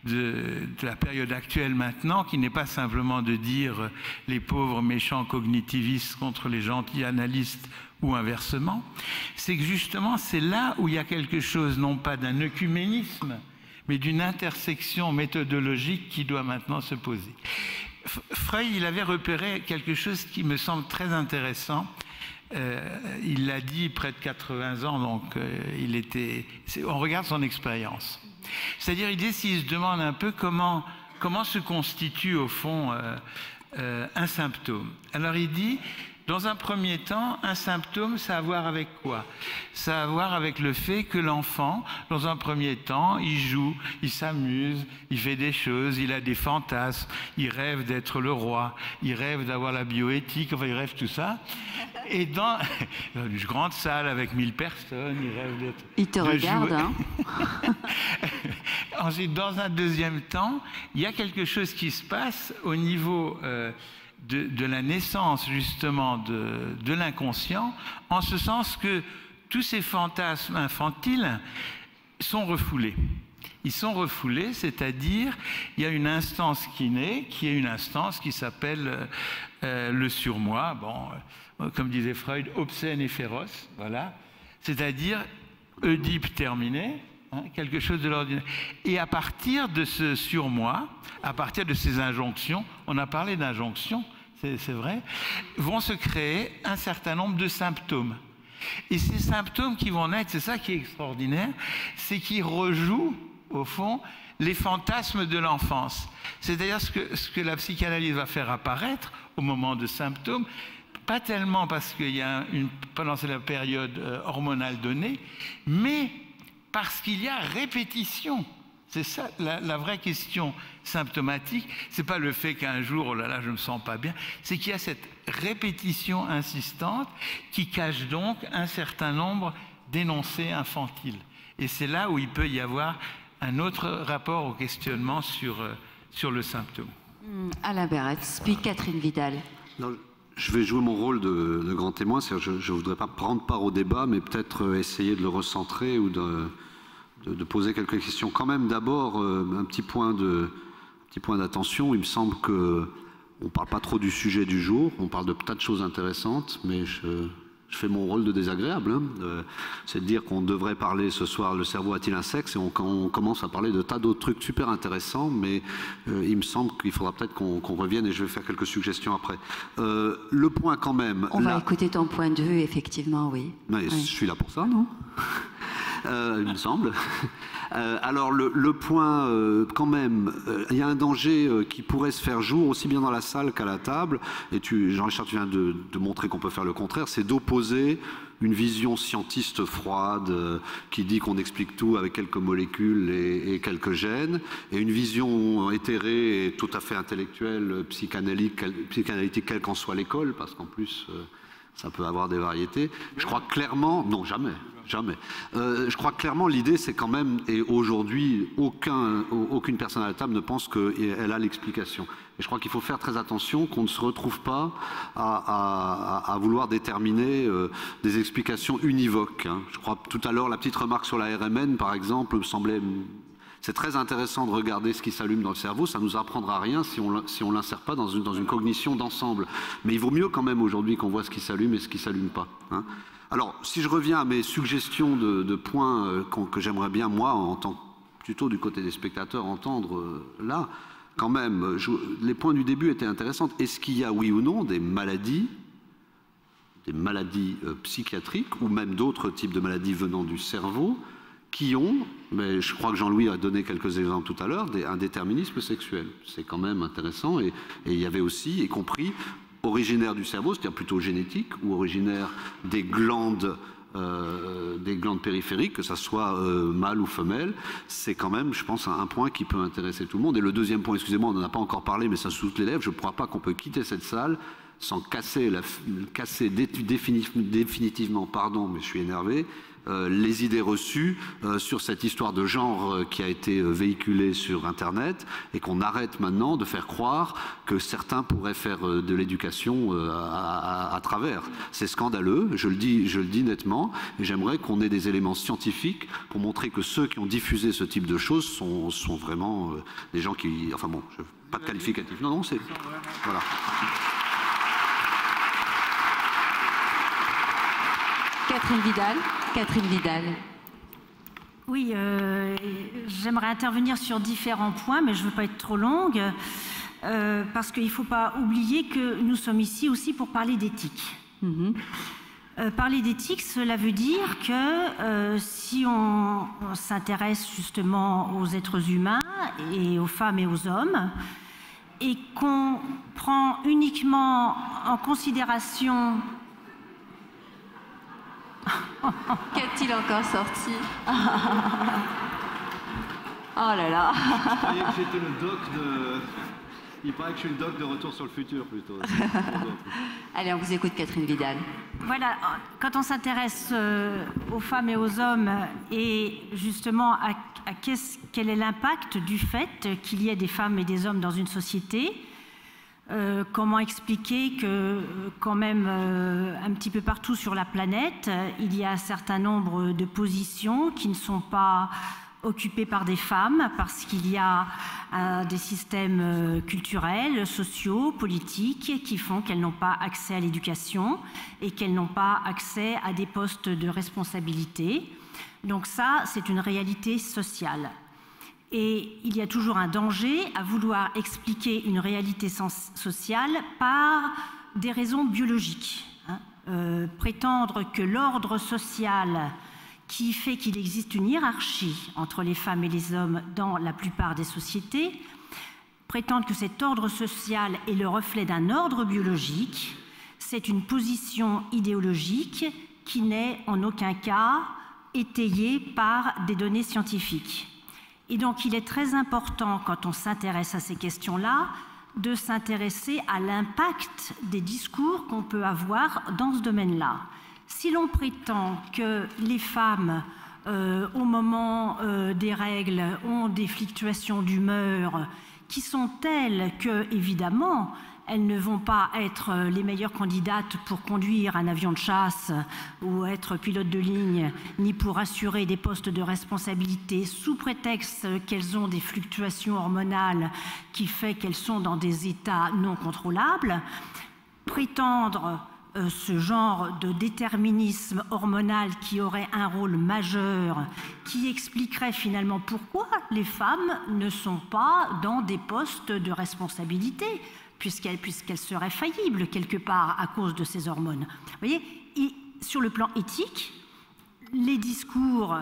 de la période actuelle maintenant, qui n'est pas simplement de dire les pauvres méchants cognitivistes contre les gentils analystes ou inversement, c'est que justement c'est là où il y a quelque chose non pas d'un œcuménisme, mais d'une intersection méthodologique qui doit maintenant se poser. Freud, il avait repéré quelque chose qui me semble très intéressant. Il l'a dit près de 80 ans, donc on regarde son expérience. C'est-à-dire, il se demande un peu comment se constitue au fond un symptôme. Alors il dit, dans un premier temps, un symptôme, ça a à voir avec quoi? Ça a à voir avec le fait que l'enfant, dans un premier temps, il joue, il s'amuse, il fait des choses, il a des fantasmes, il rêve d'être le roi, il rêve d'avoir la bioéthique, enfin il rêve tout ça. Et dans une grande salle avec 1000 personnes, il rêve d'être... Il te regarde, hein. Ensuite, dans un deuxième temps, il y a quelque chose qui se passe au niveau de la naissance, justement, de l'inconscient, en ce sens que tous ces fantasmes infantiles sont refoulés. Ils sont refoulés, c'est-à-dire il y a une instance qui naît, qui est une instance qui s'appelle le surmoi, comme disait Freud, obscène et féroce, voilà, c'est-à-dire Oedipe terminé, hein, quelque chose de l'ordinaire. Et à partir de ce surmoi, à partir de ces injonctions, on a parlé d'injonctions, c'est vrai, vont se créer un certain nombre de symptômes. Et ces symptômes qui vont naître, c'est ça qui est extraordinaire, c'est qu'ils rejouent, au fond, les fantasmes de l'enfance. C'est-à-dire ce que la psychanalyse va faire apparaître au moment de symptômes, pas tellement parce qu'il y a pendant la période hormonale donnée, mais parce qu'il y a répétition. C'est ça la vraie question symptomatique. C'est pas le fait qu'un jour, oh là là, je me sens pas bien. C'est qu'il y a cette répétition insistante qui cache donc un certain nombre d'énoncés infantiles. Et c'est là où il peut y avoir un autre rapport au questionnement sur le symptôme. Alain Berretz, puis Catherine Vidal. Non, je vais jouer mon rôle de grand témoin, c'est-à-dire je ne voudrais pas prendre part au débat, mais peut-être essayer de le recentrer ou de poser quelques questions. Quand même, d'abord, un petit point d'attention. Il me semble qu'on ne parle pas trop du sujet du jour, on parle de tas de choses intéressantes, mais je fais mon rôle de désagréable. Hein. C'est de dire qu'on devrait parler ce soir, le cerveau a-t-il un sexe, et on commence à parler de tas d'autres trucs super intéressants, mais il me semble qu'il faudra peut-être qu'on revienne, et je vais faire quelques suggestions après. Le point quand même... On va écouter ton point de vue, effectivement, oui. Mais oui. Je suis là pour ça, non? Il me semble. Alors le point, quand même, il y a un danger qui pourrait se faire jour aussi bien dans la salle qu'à la table, et Jean-Richard, tu viens de montrer qu'on peut faire le contraire, c'est d'opposer une vision scientiste froide qui dit qu'on explique tout avec quelques molécules et quelques gènes, et une vision éthérée et tout à fait intellectuelle, psychanalytique, quelle qu'en soit l'école, parce qu'en plus... ça peut avoir des variétés. Je crois clairement... Non, jamais. Je crois clairement l'idée, c'est quand même... Et aujourd'hui, aucune personne à la table ne pense qu'elle a l'explication. Et je crois qu'il faut faire très attention qu'on ne se retrouve pas à vouloir déterminer des explications univoques. Hein. Je crois tout à l'heure, la petite remarque sur la RMN, par exemple, me semblait... C'est très intéressant de regarder ce qui s'allume dans le cerveau, ça ne nous apprendra rien si on ne l'insère pas dans une cognition d'ensemble. Mais il vaut mieux quand même aujourd'hui qu'on voit ce qui s'allume et ce qui ne s'allume pas. Hein. Alors, si je reviens à mes suggestions de points que j'aimerais bien, moi, en tant plutôt du côté des spectateurs, entendre là, quand même, les points du début étaient intéressants. Est-ce qu'il y a, oui ou non, des maladies psychiatriques ou même d'autres types de maladies venant du cerveau qui ont, mais je crois que Jean-Louis a donné quelques exemples tout à l'heure, un déterminisme sexuel. C'est quand même intéressant, et il y avait aussi, y compris, originaire du cerveau, c'est-à-dire plutôt génétique, ou originaire des glandes périphériques, que ça soit mâle ou femelle, c'est quand même, je pense, un point qui peut intéresser tout le monde. Et le deuxième point, excusez-moi, on n'en a pas encore parlé, mais ça sous toutes les lèvres, je ne crois pas qu'on peut quitter cette salle sans casser définitivement, pardon, mais je suis énervé, les idées reçues sur cette histoire de genre qui a été véhiculée sur Internet, et qu'on arrête maintenant de faire croire que certains pourraient faire de l'éducation à travers. C'est scandaleux, je le dis nettement, et j'aimerais qu'on ait des éléments scientifiques pour montrer que ceux qui ont diffusé ce type de choses sont vraiment des gens qui... Enfin bon, pas de qualificatif. Non, c'est... Voilà. Catherine Vidal. Oui, j'aimerais intervenir sur différents points, mais je ne veux pas être trop longue, parce qu'il ne faut pas oublier que nous sommes ici aussi pour parler d'éthique. Parler d'éthique, cela veut dire que si on s'intéresse justement aux êtres humains et aux femmes et aux hommes, et qu'on prend uniquement en considération... Qu'a-t-il encore sorti? Oh là là. Je croyais que j'étais le doc de... Il paraît que je suis le doc de Retour sur le futur, plutôt. Allez, on vous écoute, Catherine Vidal. Voilà, quand on s'intéresse aux femmes et aux hommes, et justement à quel est l'impact du fait qu'il y ait des femmes et des hommes dans une société, comment expliquer que quand même un petit peu partout sur la planète, il y a un certain nombre de positions qui ne sont pas occupées par des femmes parce qu'il y a des systèmes culturels, sociaux, politiques qui font qu'elles n'ont pas accès à l'éducation et qu'elles n'ont pas accès à des postes de responsabilité. Donc ça, c'est une réalité sociale. Et il y a toujours un danger à vouloir expliquer une réalité sociale par des raisons biologiques. Prétendre que l'ordre social qui fait qu'il existe une hiérarchie entre les femmes et les hommes dans la plupart des sociétés, prétendre que cet ordre social est le reflet d'un ordre biologique, c'est une position idéologique qui n'est en aucun cas étayée par des données scientifiques. Et donc, il est très important, quand on s'intéresse à ces questions-là, de s'intéresser à l'impact des discours qu'on peut avoir dans ce domaine-là. Si l'on prétend que les femmes, au moment des règles, ont des fluctuations d'humeur qui sont telles que, évidemment, elles ne vont pas être les meilleures candidates pour conduire un avion de chasse ou être pilote de ligne, ni pour assurer des postes de responsabilité sous prétexte qu'elles ont des fluctuations hormonales qui fait qu'elles sont dans des états non contrôlables. Prétendre ce genre de déterminisme hormonal qui aurait un rôle majeur, qui expliquerait finalement pourquoi les femmes ne sont pas dans des postes de responsabilité, puisqu'elles seraient faillibles quelque part à cause de ces hormones. Vous voyez, et sur le plan éthique, les discours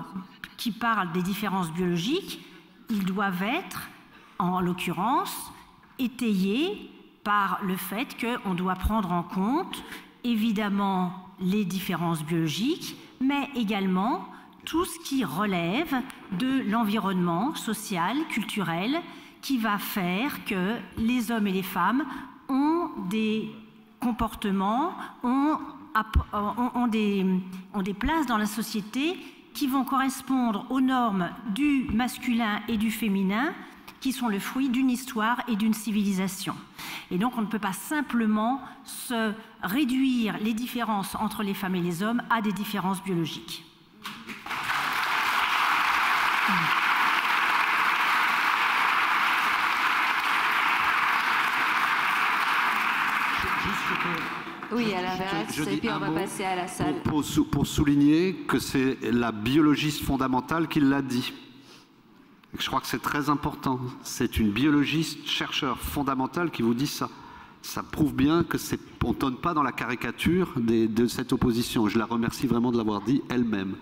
qui parlent des différences biologiques, ils doivent être, en l'occurrence, étayés par le fait qu'on doit prendre en compte évidemment les différences biologiques, mais également tout ce qui relève de l'environnement social, culturel, qui va faire que les hommes et les femmes ont des comportements, ont des places dans la société qui vont correspondre aux normes du masculin et du féminin, qui sont le fruit d'une histoire et d'une civilisation. Et donc on ne peut pas simplement se réduire les différences entre les femmes et les hommes à des différences biologiques. Oui, à l'inverse, et puis on va passer à la salle. Pour souligner que c'est la biologiste fondamentale qui l'a dit. Je crois que c'est très important. C'est une biologiste, chercheur fondamentale qui vous dit ça. Ça prouve bien qu'on ne tombe pas dans la caricature de cette opposition. Je la remercie vraiment de l'avoir dit elle-même.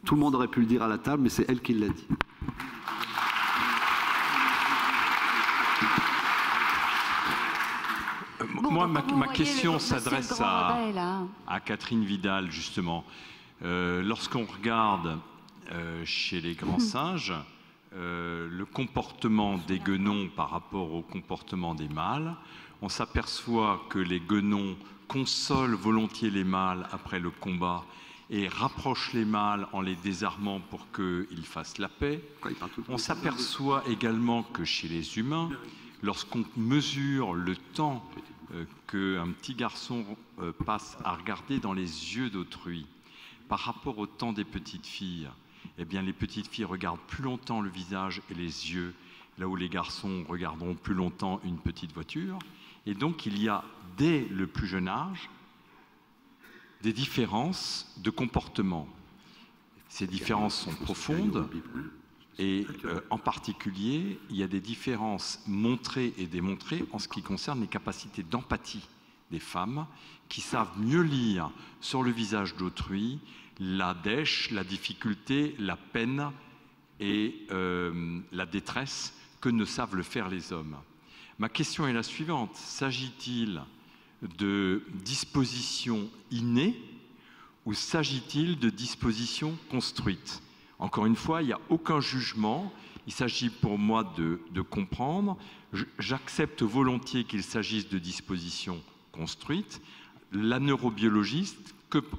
Tout le monde aurait pu le dire à la table, mais c'est elle qui l'a dit. Moi, ma question s'adresse à Catherine Vidal, justement. Lorsqu'on regarde chez les grands singes, le comportement des guenons par rapport au comportement des mâles, on s'aperçoit que les guenons consolent volontiers les mâles après le combat et rapprochent les mâles en les désarmant pour qu'ils fassent la paix. On s'aperçoit également que chez les humains, lorsqu'on mesure le temps qu'un petit garçon passe à regarder dans les yeux d'autrui par rapport au temps des petites filles, eh bien les petites filles regardent plus longtemps le visage et les yeux, là où les garçons regarderont plus longtemps une petite voiture. Et donc il y a, dès le plus jeune âge, des différences de comportement. Ces différences sont profondes et en particulier, il y a des différences montrées et démontrées en ce qui concerne les capacités d'empathie des femmes qui savent mieux lire sur le visage d'autrui la dèche, la difficulté, la peine et la détresse que ne savent le faire les hommes. Ma question est la suivante. S'agit-il de dispositions innées ou s'agit-il de dispositions construites? Encore une fois, il n'y a aucun jugement. Il s'agit pour moi de comprendre. J'accepte volontiers qu'il s'agisse de dispositions construites. La neurobiologiste,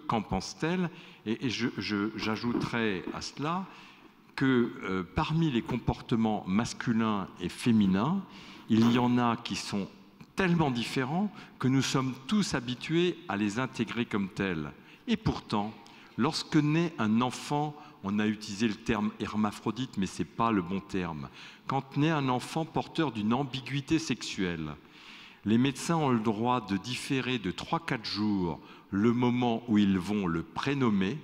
qu'en pense-t-elle? Et j'ajouterai à cela que parmi les comportements masculins et féminins, il y en a qui sont tellement différents que nous sommes tous habitués à les intégrer comme tels. Et pourtant, lorsque naît un enfant, on a utilisé le terme hermaphrodite, mais ce n'est pas le bon terme. Quand naît un enfant porteur d'une ambiguïté sexuelle, les médecins ont le droit de différer de 3-4 jours le moment où ils vont le prénommer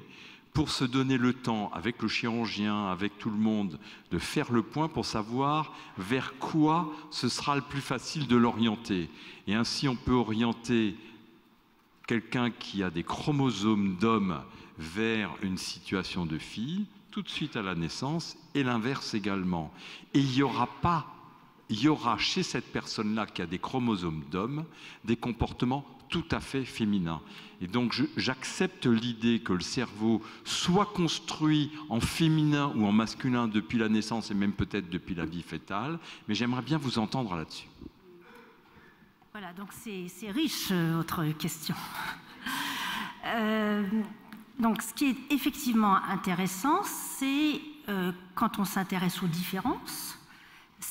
pour se donner le temps, avec le chirurgien, avec tout le monde, de faire le point pour savoir vers quoi ce sera le plus facile de l'orienter. Et ainsi, on peut orienter quelqu'un qui a des chromosomes d'homme vers une situation de fille, tout de suite à la naissance, et l'inverse également. Et il y aura chez cette personne-là qui a des chromosomes d'homme, des comportements tout à fait féminins. Et donc j'accepte l'idée que le cerveau soit construit en féminin ou en masculin depuis la naissance et même peut-être depuis la vie fœtale, mais j'aimerais bien vous entendre là-dessus. Voilà, donc c'est riche, votre question. Donc ce qui est effectivement intéressant, c'est quand on s'intéresse aux différences,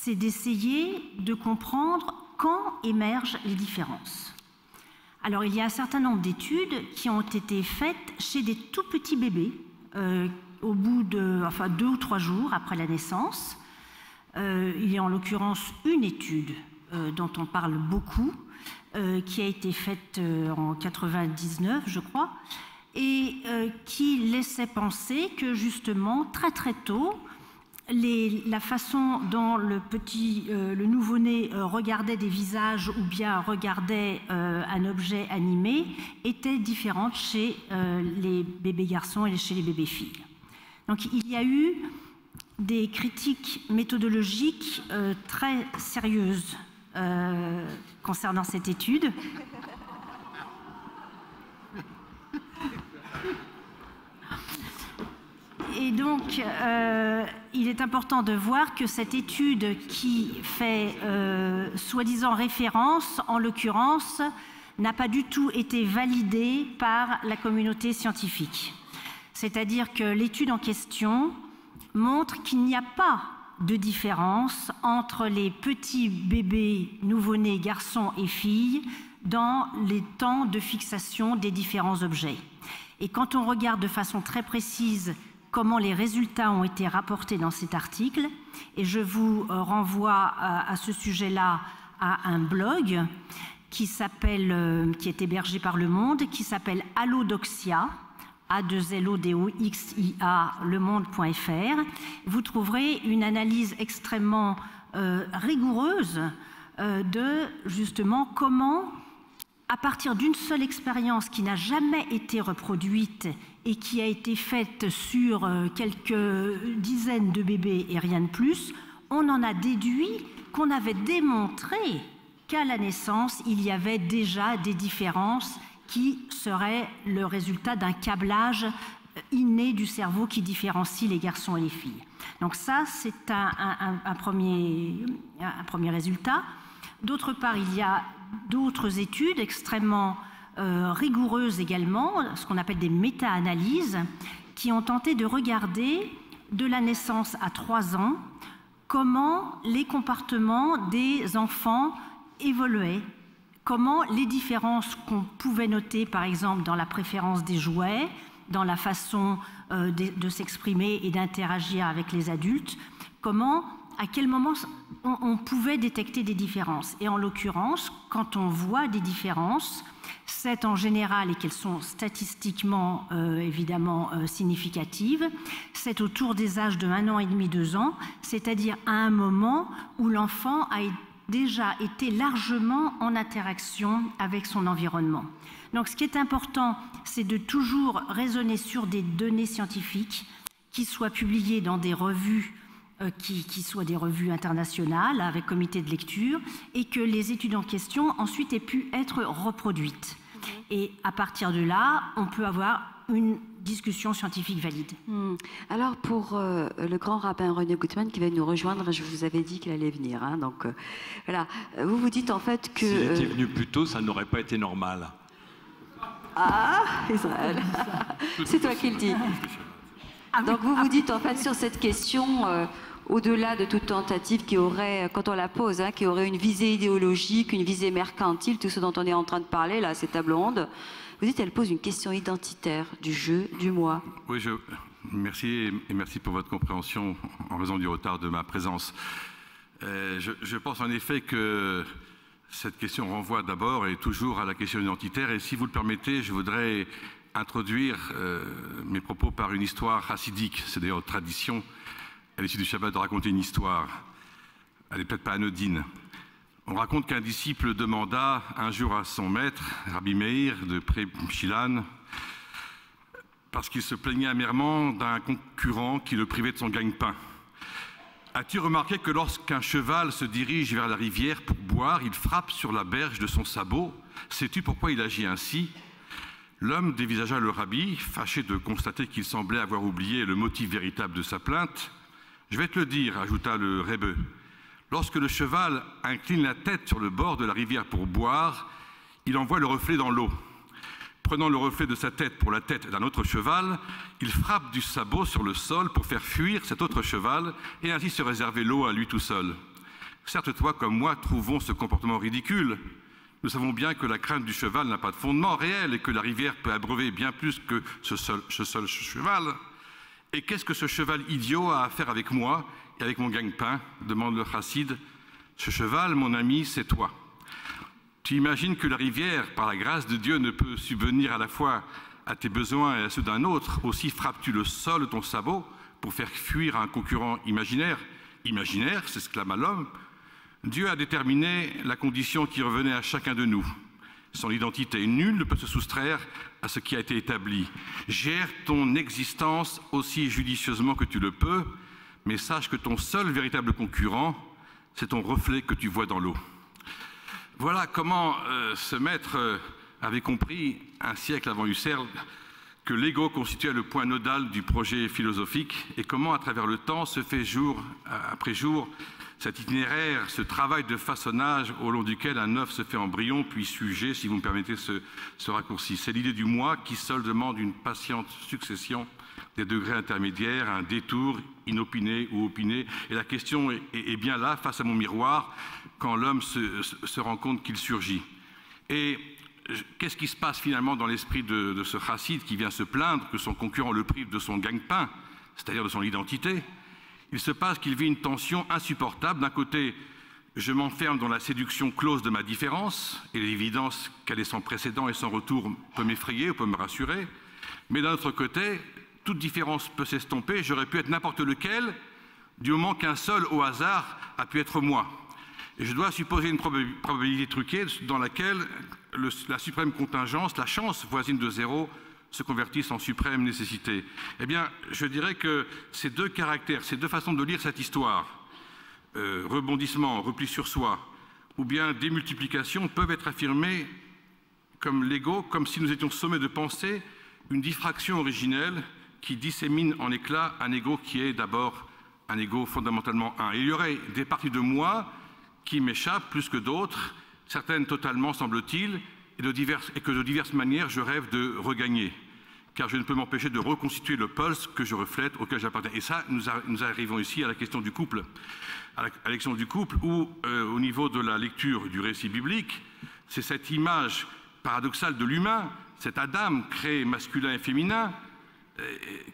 c'est d'essayer de comprendre quand émergent les différences. Alors, il y a un certain nombre d'études qui ont été faites chez des tout petits bébés, au bout de 2 ou 3 jours après la naissance. Il y a en l'occurrence une étude dont on parle beaucoup, qui a été faite en 99, je crois, et qui laissait penser que justement, très très tôt, la façon dont le nouveau-né regardait des visages ou bien regardait un objet animé était différente chez les bébés garçons et chez les bébés filles. Donc il y a eu des critiques méthodologiques très sérieuses concernant cette étude. Et donc, il est important de voir que cette étude qui fait soi-disant référence, en l'occurrence, n'a pas du tout été validée par la communauté scientifique. C'est-à-dire que l'étude en question montre qu'il n'y a pas de différence entre les petits bébés nouveau-nés garçons et filles dans les temps de fixation des différents objets. Et quand on regarde de façon très précise comment les résultats ont été rapportés dans cet article, et je vous renvoie à ce sujet-là à un blog qui est hébergé par Le Monde, qui s'appelle Allodoxia, A2LODOXIA, lemonde.fr. Vous trouverez une analyse extrêmement rigoureuse de justement comment, à partir d'une seule expérience qui n'a jamais été reproduite et qui a été faite sur quelques dizaines de bébés et rien de plus, on en a déduit qu'on avait démontré qu'à la naissance, il y avait déjà des différences qui seraient le résultat d'un câblage inné du cerveau qui différencie les garçons et les filles. Donc ça, c'est un premier résultat. D'autre part, il y a d'autres études extrêmement rigoureuses également, ce qu'on appelle des méta-analyses, qui ont tenté de regarder de la naissance à 3 ans comment les comportements des enfants évoluaient, comment les différences qu'on pouvait noter, par exemple, dans la préférence des jouets, dans la façon de s'exprimer et d'interagir avec les adultes, à quel moment on pouvait détecter des différences. Et en l'occurrence, quand on voit des différences, c'est en général, et qu'elles sont statistiquement évidemment significatives, c'est autour des âges de 1 an et demi, 2 ans, c'est-à-dire à un moment où l'enfant a déjà été largement en interaction avec son environnement. Donc ce qui est important, c'est de toujours raisonner sur des données scientifiques qui soient publiées dans des revues qui soient des revues internationales avec comité de lecture et que les études en question ensuite aient pu être reproduites. Et à partir de là, on peut avoir une discussion scientifique valide. Alors pour le grand rabbin René Gutmann qui va nous rejoindre, je vous avais dit qu'il allait venir. Hein, donc voilà, vous vous dites en fait que... S'il était venu plus tôt, ça n'aurait pas été normal. Ah, Israël, c'est toi qui le dis. Donc vous vous dites en fait sur cette question, au-delà de toute tentative qui aurait, quand on la pose, hein, qui aurait une visée idéologique, une visée mercantile, tout ce dont on est en train de parler là, ces tables rondes, vous dites elle pose une question identitaire du jeu, du moi. Oui, merci et merci pour votre compréhension en raison du retard de ma présence. Je pense en effet que cette question renvoie d'abord et toujours à la question identitaire et si vous le permettez, je voudrais introduire mes propos par une histoire chassidique. C'est d'ailleurs tradition à l'issue du Shabbat de raconter une histoire. Elle n'est peut-être pas anodine. On raconte qu'un disciple demanda un jour à son maître, Rabbi Meir de Pré-Shilan, parce qu'il se plaignait amèrement d'un concurrent qui le privait de son gagne-pain. As-tu remarqué que lorsqu'un cheval se dirige vers la rivière pour boire, il frappe sur la berge de son sabot? Sais-tu pourquoi il agit ainsi? L'homme dévisagea le rabbi, fâché de constater qu'il semblait avoir oublié le motif véritable de sa plainte. « Je vais te le dire », ajouta le rebbe. « Lorsque le cheval incline la tête sur le bord de la rivière pour boire, il envoie le reflet dans l'eau. Prenant le reflet de sa tête pour la tête d'un autre cheval, il frappe du sabot sur le sol pour faire fuir cet autre cheval et ainsi se réserver l'eau à lui tout seul. Certes, toi comme moi trouvons ce comportement ridicule. Nous savons bien que la crainte du cheval n'a pas de fondement réel et que la rivière peut abreuver bien plus que ce seul cheval. Et qu'est-ce que ce cheval idiot a à faire avec moi et avec mon gagne-pain? Demande le chassid. Ce cheval, mon ami, c'est toi. Tu imagines que la rivière, par la grâce de Dieu, ne peut subvenir à la fois à tes besoins et à ceux d'un autre. Aussi frappes-tu le sol de ton sabot pour faire fuir un concurrent imaginaire. Imaginaire, s'exclama l'homme. Dieu a déterminé la condition qui revenait à chacun de nous. Son identité, nul ne peut se soustraire à ce qui a été établi. Gère ton existence aussi judicieusement que tu le peux, mais sache que ton seul véritable concurrent, c'est ton reflet que tu vois dans l'eau. Voilà comment ce maître avait compris, un siècle avant Husserl, que l'ego constituait le point nodal du projet philosophique et comment, à travers le temps, se fait jour après jour cet itinéraire, ce travail de façonnage au long duquel un œuf se fait embryon, puis sujet, si vous me permettez ce raccourci. C'est l'idée du moi qui seul demande une patiente succession des degrés intermédiaires, un détour inopiné ou opiné. Et la question est bien là, face à mon miroir, quand l'homme se rend compte qu'il surgit. Et qu'est-ce qui se passe finalement dans l'esprit de ce chassid qui vient se plaindre que son concurrent le prive de son gagne-pain, c'est-à-dire de son identité? Il se passe qu'il vit une tension insupportable. D'un côté, je m'enferme dans la séduction close de ma différence, et l'évidence qu'elle est sans précédent et sans retour peut m'effrayer ou peut me rassurer. Mais d'un autre côté, toute différence peut s'estomper, j'aurais pu être n'importe lequel, du moment qu'un seul, au hasard, a pu être moi. Et je dois supposer une probabilité truquée dans laquelle la suprême contingence, la chance voisine de zéro, se convertissent en suprême nécessité. Eh bien, je dirais que ces deux caractères, ces deux façons de lire cette histoire, rebondissement, repli sur soi, ou bien démultiplication, peuvent être affirmés comme l'ego, comme si nous étions sommés de penser une diffraction originelle qui dissémine en éclats un ego qui est d'abord un ego fondamentalement un. Et il y aurait des parties de moi qui m'échappent plus que d'autres, certaines totalement, semble-t-il, et que de diverses manières je rêve de regagner, car je ne peux m'empêcher de reconstituer le pulse que je reflète, auquel j'appartiens. Et ça, nous arrivons ici à la question du couple, à la question du couple où, au niveau de la lecture du récit biblique, c'est cette image paradoxale de l'humain, cet Adam créé masculin et féminin,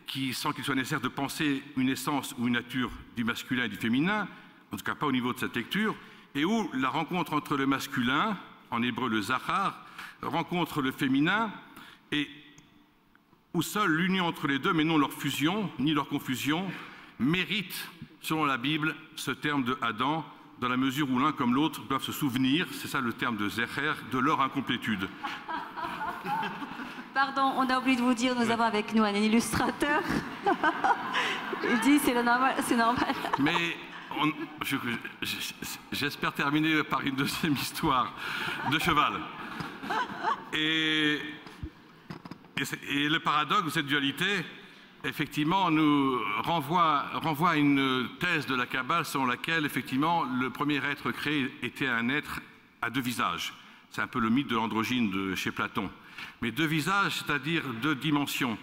qui, sans qu'il soit nécessaire de penser une essence ou une nature du masculin et du féminin, en tout cas pas au niveau de cette lecture, et où la rencontre entre le masculin, en hébreu le zachar, rencontre le féminin, et où seule l'union entre les deux, mais non leur fusion, ni leur confusion, mérite, selon la Bible, ce terme de Adam, dans la mesure où l'un comme l'autre doivent se souvenir, c'est ça le terme de Zecher, de leur incomplétude. Pardon, on a oublié de vous dire, nous avons avec nous un illustrateur. Il dit, c'est normal. Mais j'espère terminer par une deuxième histoire de cheval. Et le paradoxe de cette dualité, effectivement, nous renvoie à une thèse de la Kabbale selon laquelle, effectivement, le premier être créé était un être à deux visages. C'est un peu le mythe de l'androgyne de chez Platon. Mais deux visages, c'est-à-dire deux dimensions.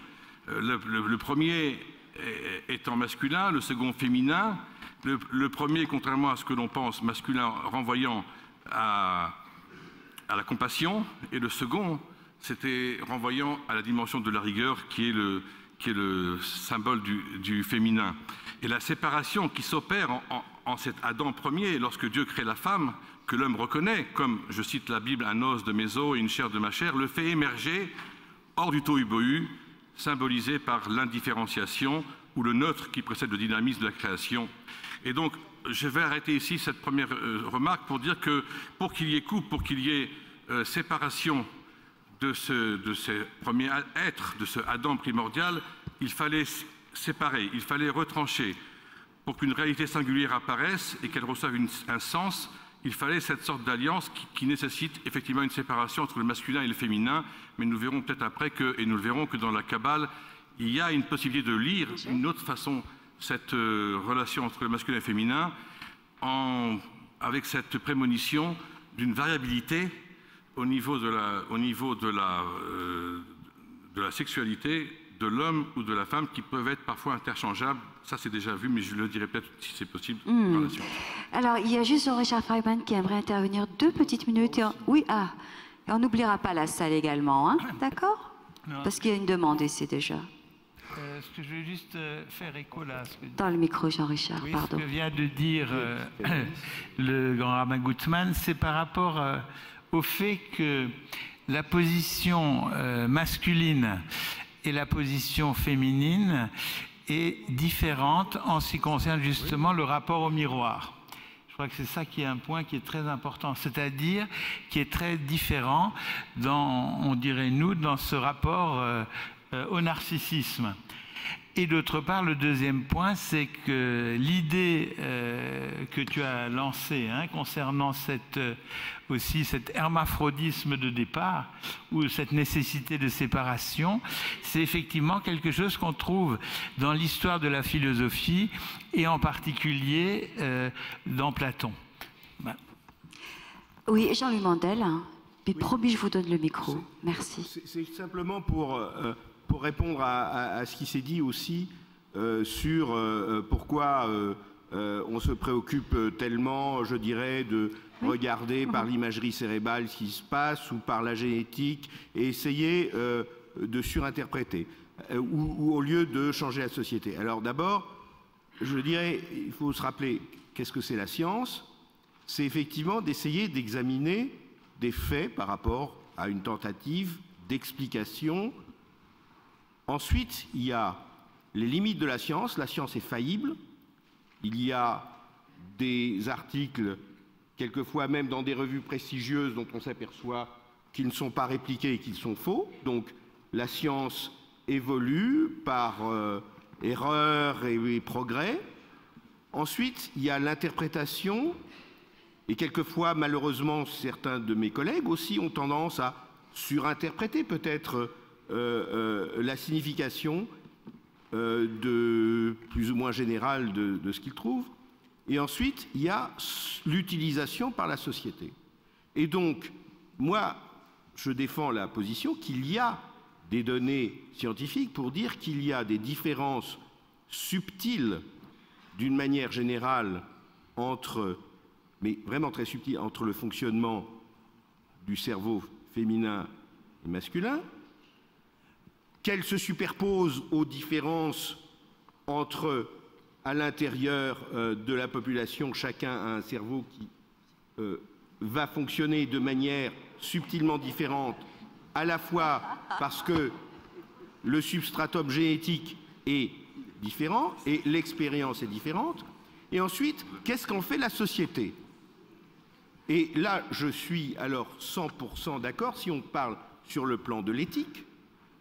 Le premier étant masculin, le second féminin. Le premier, contrairement à ce que l'on pense, masculin, renvoyant à la compassion, et le second, c'était renvoyant à la dimension de la rigueur qui est le symbole du féminin. Et la séparation qui s'opère en cet Adam premier, lorsque Dieu crée la femme, que l'homme reconnaît, comme, je cite la Bible, un os de mes os et une chair de ma chair, le fait émerger hors du tohu-bohu, symbolisé par l'indifférenciation ou le neutre qui précède le dynamisme de la création. Et donc, je vais arrêter ici cette première remarque pour dire que pour qu'il y ait couple, pour qu'il y ait séparation de ce premier être, de ce Adam primordial, il fallait séparer, il fallait retrancher. Pour qu'une réalité singulière apparaisse et qu'elle reçoive un sens, il fallait cette sorte d'alliance qui nécessite effectivement une séparation entre le masculin et le féminin, mais nous verrons peut-être après et nous le verrons que dans la Kabbale, il y a une possibilité de lire une autre façon cette relation entre le masculin et le féminin avec cette prémonition d'une variabilité au niveau de la sexualité de l'homme ou de la femme qui peuvent être parfois interchangeables. Ça, c'est déjà vu, mais je le dirai peut-être si c'est possible par la suite. Alors, il y a juste Jean-Richard Freiman qui aimerait intervenir 2 petites minutes. Et oui, et on n'oubliera pas la salle également, hein, d'accord? Parce qu'il y a une demande ici déjà. Ce que je veux juste faire écho là. Dans le micro, Jean-Richard, oui, pardon. Ce que vient de dire le grand rabbin Gutman, c'est par rapport au fait que la position masculine et la position féminine est différente en ce qui concerne justement le rapport au miroir. Je crois que c'est ça qui est un point qui est très important, c'est-à-dire qui est très différent dans, on dirait nous, dans ce rapport au narcissisme. Et d'autre part, le deuxième point, c'est que l'idée que tu as lancée concernant aussi cet hermaphrodisme de départ, ou cette nécessité de séparation, c'est effectivement quelque chose qu'on trouve dans l'histoire de la philosophie, et en particulier dans Platon. Voilà. Oui, Jean-Louis Mandel, puis promis, je vous donne le micro. Merci. C'est simplement pour répondre à ce qui s'est dit aussi sur pourquoi on se préoccupe tellement, je dirais, de regarder par l'imagerie cérébrale ce qui se passe ou par la génétique et essayer de surinterpréter ou au lieu de changer la société. Alors d'abord, je dirais, il faut se rappeler qu'est-ce que c'est la science. C'est effectivement d'essayer d'examiner des faits par rapport à une tentative d'explication. Ensuite, il y a les limites de la science. La science est faillible. Il y a des articles, quelquefois même dans des revues prestigieuses, dont on s'aperçoit qu'ils ne sont pas répliqués et qu'ils sont faux. Donc, la science évolue par erreur et progrès. Ensuite, il y a l'interprétation. Et quelquefois, malheureusement, certains de mes collègues aussi ont tendance à surinterpréter peut-être la signification plus ou moins générale de ce qu'ils trouvent. Et ensuite, il y a l'utilisation par la société. Et donc, moi, je défends la position qu'il y a des données scientifiques pour dire qu'il y a des différences subtiles, d'une manière générale, mais vraiment très subtiles, entre le fonctionnement du cerveau féminin et masculin, qu'elles se superposent aux différences entre, à l'intérieur de la population, chacun a un cerveau qui va fonctionner de manière subtilement différente, à la fois parce que le substratum génétique est différent et l'expérience est différente. Et ensuite, qu'est-ce qu'en fait la société? Et là, je suis alors 100% d'accord, si on parle sur le plan de l'éthique,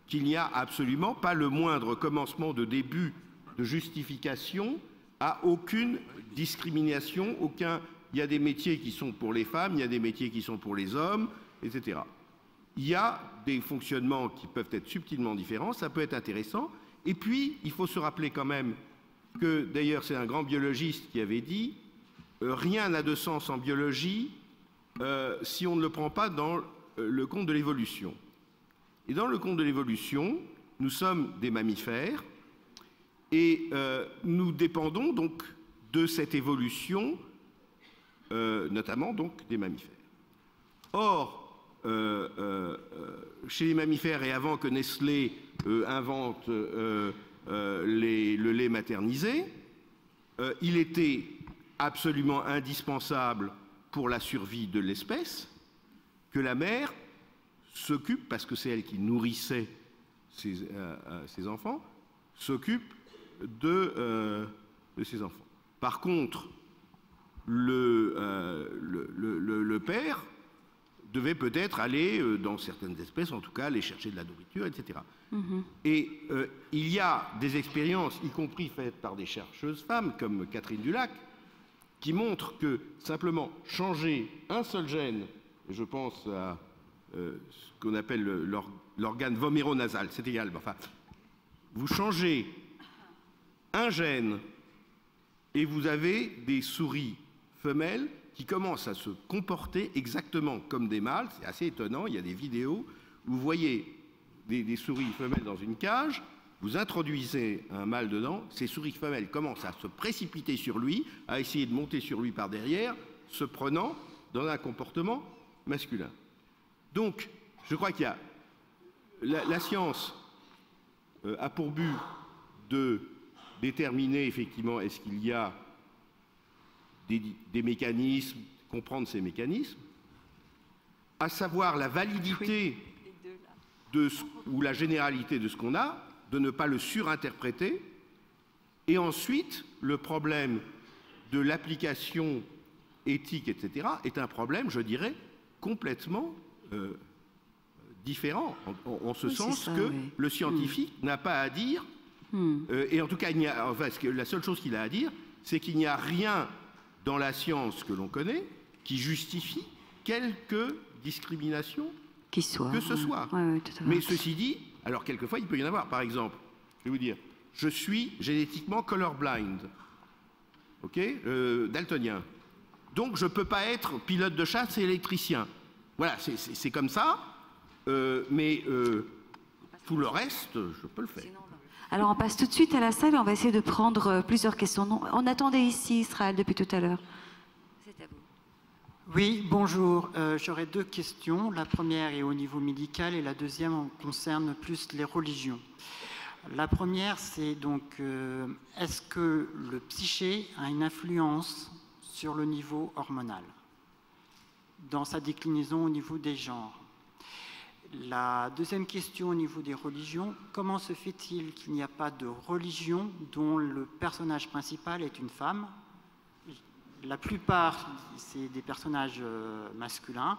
qu'il n'y a absolument pas le moindre commencement de début de justification à aucune discrimination, il y a des métiers qui sont pour les femmes, il y a des métiers qui sont pour les hommes, etc. Il y a des fonctionnements qui peuvent être subtilement différents, ça peut être intéressant. Et puis, il faut se rappeler quand même que, d'ailleurs, c'est un grand biologiste qui avait dit rien n'a de sens en biologie si on ne le prend pas dans le compte de l'évolution. Et dans le compte de l'évolution, nous sommes des mammifères et nous dépendons donc de cette évolution, notamment donc des mammifères. Or, chez les mammifères, et avant que Nestlé invente le lait maternisé, il était absolument indispensable pour la survie de l'espèce que la mère s'occupe, parce que c'est elle qui nourrissait ses enfants, s'occupe de ses enfants. Par contre, le père devait peut-être aller, dans certaines espèces en tout cas, aller chercher de la nourriture, etc. Et il y a des expériences, y compris faites par des chercheuses femmes comme Catherine Dulac, qui montrent que simplement changer un seul gène, et je pense à ce qu'on appelle l'organe voméronasal, c'est égal, enfin, vous changez un gène et vous avez des souris femelles qui commencent à se comporter exactement comme des mâles. C'est assez étonnant, il y a des vidéos où vous voyez des souris femelles dans une cage vous introduisez un mâle dedans, ces souris femelles commencent à se précipiter sur lui, à essayer de monter sur lui par derrière, se prenant dans un comportement masculin. Donc, je crois qu'il y a... La science a pour but de déterminer effectivement est-ce qu'il y a des mécanismes, comprendre ces mécanismes, à savoir la validité ou la généralité de ce qu'on a, de ne pas le surinterpréter, et ensuite le problème de l'application éthique, etc., est un problème, je dirais, complètement différent, en ce sens ça, que le scientifique n'a pas à dire, et en tout cas, la seule chose qu'il a à dire, c'est qu'il n'y a rien dans la science que l'on connaît qui justifie quelque discrimination que ce soit. Mais ceci dit, alors quelquefois il peut y en avoir. Par exemple, je vais vous dire, je suis génétiquement colorblind, ok, daltonien. Donc je ne peux pas être pilote de chasse et électricien. Voilà, c'est comme ça, mais tout le reste, je peux le faire. Alors on passe tout de suite à la salle et on va essayer de prendre plusieurs questions. On attendait ici Israël depuis tout à l'heure. C'est à vous. Oui, bonjour. J'aurais deux questions. La première est au niveau médical et la deuxième concerne plus les religions. La première, c'est donc, est-ce que le psyché a une influence sur le niveau hormonal dans sa déclinaison au niveau des genres? La deuxième question au niveau des religions, comment se fait-il qu'il n'y a pas de religion dont le personnage principal est une femme? La plupart, c'est des personnages masculins.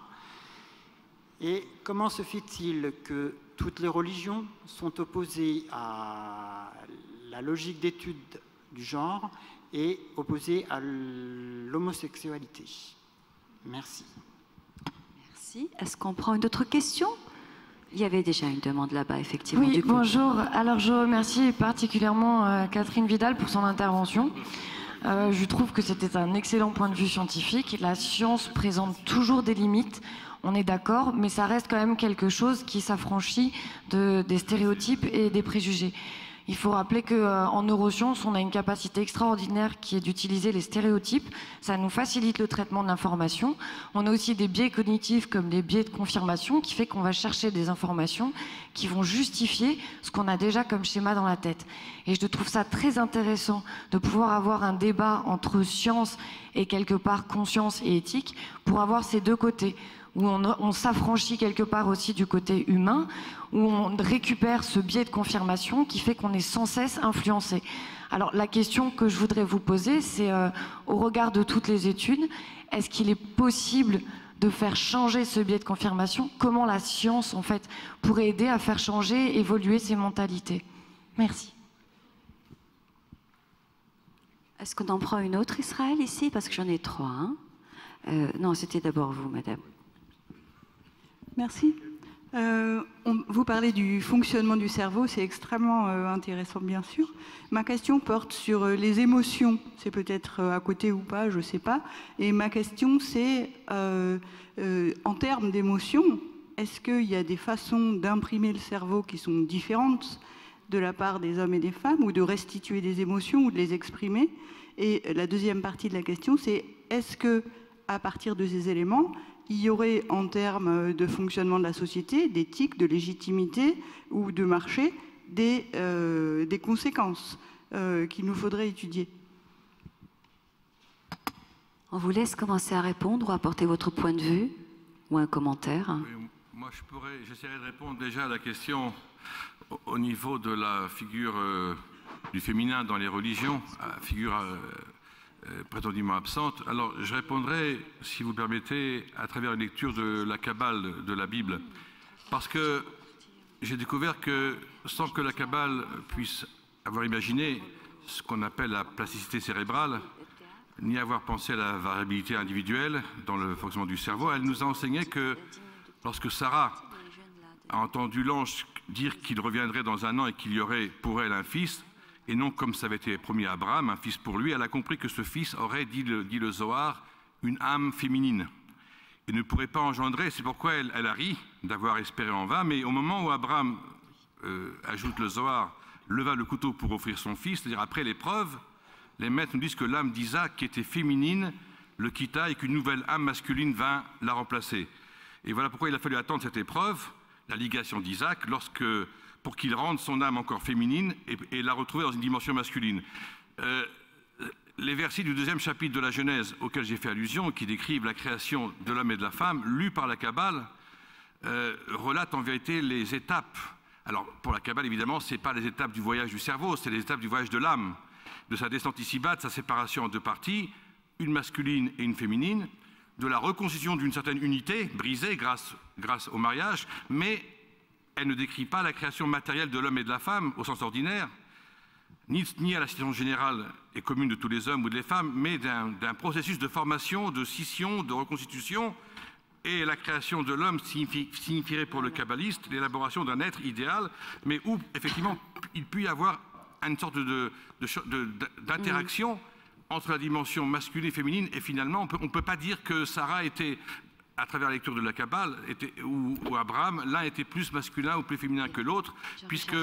Et comment se fait-il que toutes les religions sont opposées à la logique d'étude du genre et opposées à l'homosexualité? Merci. Merci. Est-ce qu'on prend une autre question? Il y avait déjà une demande là-bas, effectivement. Oui, bonjour. Alors, je remercie particulièrement Catherine Vidal pour son intervention. Je trouve que c'était un excellent point de vue scientifique. La science présente toujours des limites, on est d'accord, mais ça reste quand même quelque chose qui s'affranchit des stéréotypes et des préjugés. Il faut rappeler qu'en neurosciences, on a une capacité extraordinaire qui est d'utiliser les stéréotypes. Ça nous facilite le traitement de l'information. On a aussi des biais cognitifs comme les biais de confirmation qui fait qu'on va chercher des informations qui vont justifier ce qu'on a déjà comme schéma dans la tête. Et je trouve ça très intéressant de pouvoir avoir un débat entre science et quelque part conscience et éthique pour avoir ces deux côtés, où on s'affranchit quelque part aussi du côté humain, où on récupère ce biais de confirmation qui fait qu'on est sans cesse influencé. Alors la question que je voudrais vous poser, c'est au regard de toutes les études, est-ce qu'il est possible de faire changer ce biais de confirmation? Comment la science, en fait, pourrait aider à faire changer, évoluer ces mentalités? Merci. Est-ce qu'on en prend une autre, Israël, ici? Parce que j'en ai trois. Hein. Non, c'était d'abord vous, madame. Merci. Vous parlez du fonctionnement du cerveau, c'est extrêmement intéressant, bien sûr. Ma question porte sur les émotions. C'est peut-être à côté ou pas, je ne sais pas. Et ma question, c'est, en termes d'émotions, est-ce qu'il y a des façons d'imprimer le cerveau qui sont différentes de la part des hommes et des femmes, ou de restituer des émotions, ou de les exprimer? Et la deuxième partie de la question, c'est, est-ce que, à partir de ces éléments, il y aurait, en termes de fonctionnement de la société, d'éthique, de légitimité ou de marché, des conséquences qu'il nous faudrait étudier? On vous laisse commencer à répondre ou apporter votre point de vue ou un commentaire. Oui, moi, j'essaierai de répondre déjà à la question au niveau de la figure du féminin dans les religions, figure prétendument absente. Alors, je répondrai, si vous permettez, à travers une lecture de la Kabbale de la Bible. Parce que j'ai découvert que, sans que la Kabbale puisse avoir imaginé ce qu'on appelle la plasticité cérébrale, ni avoir pensé à la variabilité individuelle dans le fonctionnement du cerveau, elle nous a enseigné que lorsque Sarah a entendu l'ange dire qu'il reviendrait dans un an et qu'il y aurait pour elle un fils, et non comme ça avait été promis à Abraham, un fils pour lui, elle a compris que ce fils aurait, dit le Zohar, une âme féminine et ne pourrait pas engendrer. C'est pourquoi elle a ri d'avoir espéré en vain, mais au moment où Abraham, ajoute le Zohar, leva le couteau pour offrir son fils, c'est-à-dire après l'épreuve, les maîtres nous disent que l'âme d'Isaac, qui était féminine, le quitta et qu'une nouvelle âme masculine vint la remplacer. Et voilà pourquoi il a fallu attendre cette épreuve, la ligation d'Isaac, pour qu'il rende son âme encore féminine et la retrouver dans une dimension masculine. Les versets du 2e chapitre de la Genèse auxquels j'ai fait allusion, qui décrivent la création de l'homme et de la femme, lus par la Kabbale, relatent en vérité les étapes. Alors, pour la Kabbale, évidemment, ce n'est pas les étapes du voyage du cerveau, c'est les étapes du voyage de l'âme, de sa descente ici-bas, de sa séparation en deux parties, une masculine et une féminine, de la reconstitution d'une certaine unité, brisée grâce au mariage, mais elle ne décrit pas la création matérielle de l'homme et de la femme au sens ordinaire, ni à la situation générale et commune de tous les hommes ou des femmes, mais d'un processus de formation, de scission, de reconstitution. Et la création de l'homme signifierait pour le kabbaliste l'élaboration d'un être idéal, mais où effectivement il peut y avoir une sorte d'interaction entre la dimension masculine et féminine, et finalement on ne peut pas dire que Sarah était, à travers la lecture de la Kabbale, ou Abraham, l'un était plus masculin ou plus féminin que l'autre, puisque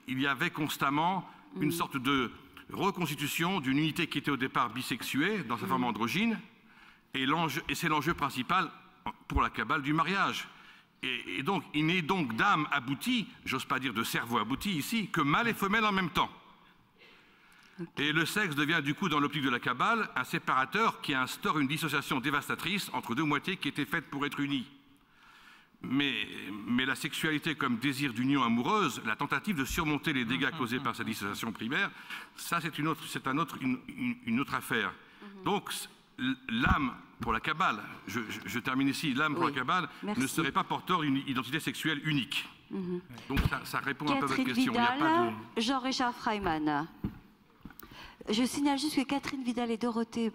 il y avait constamment une sorte de reconstitution d'une unité qui était au départ bisexuée, dans sa forme androgyne, et c'est l'enjeu principal pour la Kabbale du mariage. Et donc, il n'est donc d'âme aboutie, j'ose pas dire de cerveau abouti ici, que mâle et femelle en même temps. Et le sexe devient du coup, dans l'optique de la Kabbale, un séparateur qui instaure une dissociation dévastatrice entre deux moitiés qui étaient faites pour être unies. Mais la sexualité comme désir d'union amoureuse, la tentative de surmonter les dégâts causés par sa dissociation primaire, ça c'est une autre affaire. Donc l'âme pour la Kabbale, je termine ici, l'âme pour la Kabbale ne serait pas porteur d'une identité sexuelle unique. Donc ça répond un peu à votre question. Vidal, Jean-Richard Freiman. Je signale juste que Catherine Vidal et Dorothée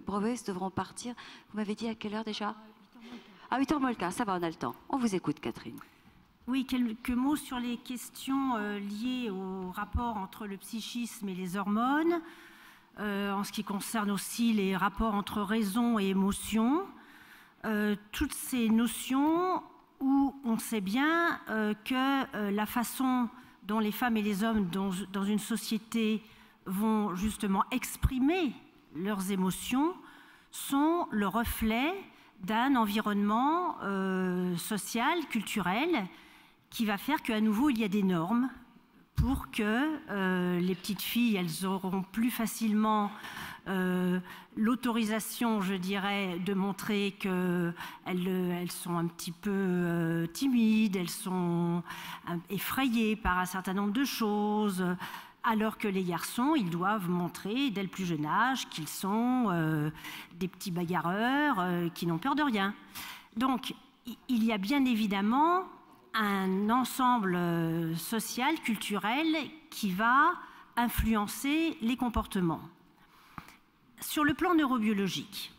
Breuès devront partir. Vous m'avez dit à quelle heure déjà? À 8h moins le quart, ça va, on a le temps. On vous écoute, Catherine. Oui, quelques mots sur les questions liées au rapport entre le psychisme et les hormones, en ce qui concerne aussi les rapports entre raison et émotion. Toutes ces notions où on sait bien que la façon dont les femmes et les hommes dans une société vont justement exprimer leurs émotions sont le reflet d'un environnement social, culturel, qui va faire qu'à nouveau il y a des normes pour que les petites filles, elles auront plus facilement l'autorisation, je dirais, de montrer qu'elles sont un petit peu timides, elles sont effrayées par un certain nombre de choses, alors que les garçons, ils doivent montrer dès le plus jeune âge qu'ils sont des petits bagarreurs qui n'ont peur de rien. Donc, il y a bien évidemment un ensemble social, culturel, qui va influencer les comportements. Sur le plan neurobiologique,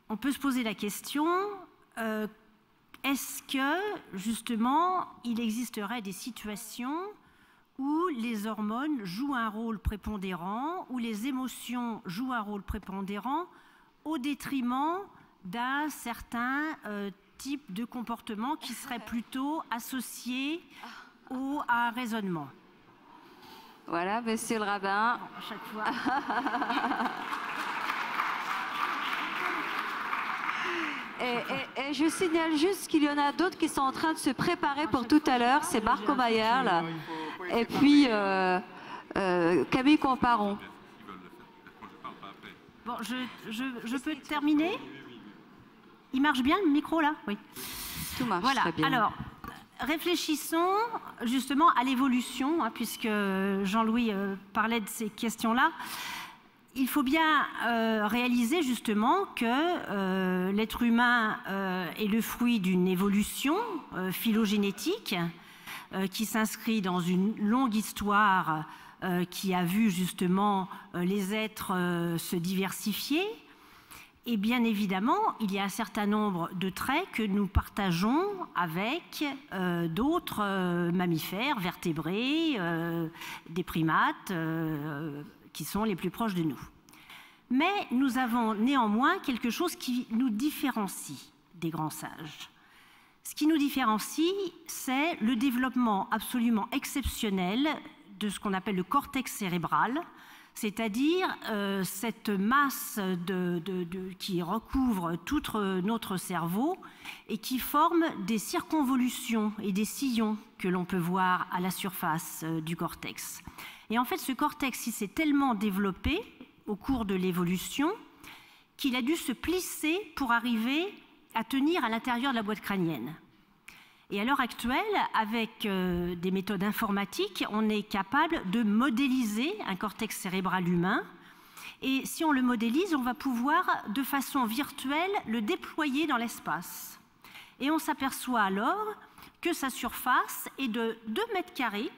on peut se poser la question, est-ce que, justement, il existerait des situations où les hormones jouent un rôle prépondérant, où les émotions jouent un rôle prépondérant au détriment d'un certain type de comportement qui serait plutôt associé à un raisonnement. Voilà, monsieur le rabbin. À chaque fois. Et je signale juste qu'il y en a d'autres qui sont en train de se préparer pour tout à l'heure. C'est Marco Maillard et puis Camille Comparon. Bon, je peux terminer? Il marche bien le micro là? Oui. Tout marche voilà. Très bien. Alors, réfléchissons justement à l'évolution, hein, puisque Jean-Louis parlait de ces questions-là. Il faut bien réaliser justement que l'être humain est le fruit d'une évolution phylogénétique qui s'inscrit dans une longue histoire qui a vu justement les êtres se diversifier. Et bien évidemment, il y a un certain nombre de traits que nous partageons avec d'autres mammifères, vertébrés, des primates, qui sont les plus proches de nous. Mais nous avons néanmoins quelque chose qui nous différencie des grands sages. Ce qui nous différencie, c'est le développement absolument exceptionnel de ce qu'on appelle le cortex cérébral, c'est-à-dire cette masse qui recouvre tout notre cerveau et qui forme des circonvolutions et des sillons que l'on peut voir à la surface du cortex. Et en fait, ce cortex, il s'est tellement développé au cours de l'évolution qu'il a dû se plisser pour arriver à tenir à l'intérieur de la boîte crânienne. Et à l'heure actuelle, avec des méthodes informatiques, on est capable de modéliser un cortex cérébral humain. Et si on le modélise, on va pouvoir, de façon virtuelle, le déployer dans l'espace. Et on s'aperçoit alors que sa surface est de 2 mètres carrés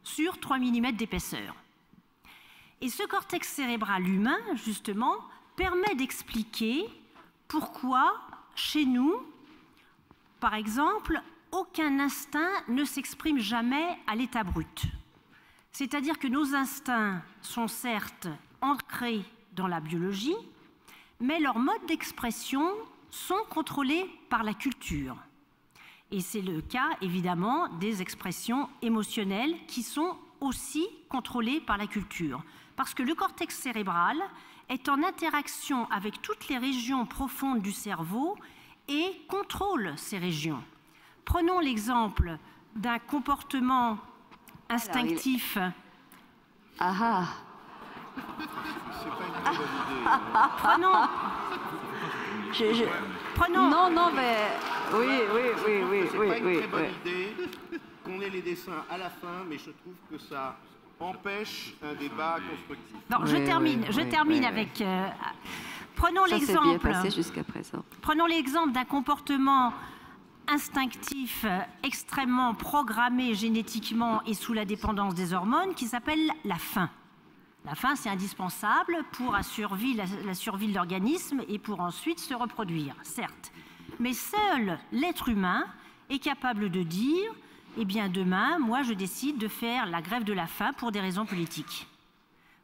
sur 3 mm d'épaisseur. Et ce cortex cérébral humain, justement, permet d'expliquer pourquoi, chez nous, par exemple, aucun instinct ne s'exprime jamais à l'état brut. C'est-à-dire que nos instincts sont certes ancrés dans la biologie, mais leurs modes d'expression sont contrôlés par la culture. Et c'est le cas, évidemment, des expressions émotionnelles qui sont aussi contrôlées par la culture. Parce que le cortex cérébral est en interaction avec toutes les régions profondes du cerveau et contrôle ces régions. Prenons l'exemple d'un comportement instinctif. Ah Prenons. Prenons. Non, mais oui. C'est pas une très bonne idée qu'on ait les dessins à la fin, mais je trouve que ça empêche un débat constructif. Non, je termine avec. Prenons l'exemple. Prenons l'exemple d'un comportement instinctif extrêmement programmé génétiquement et sous la dépendance des hormones qui s'appelle la faim. La faim, c'est indispensable pour la survie de l'organisme et pour ensuite se reproduire, certes. Mais seul l'être humain est capable de dire « Eh bien, demain, moi, je décide de faire la grève de la faim pour des raisons politiques. »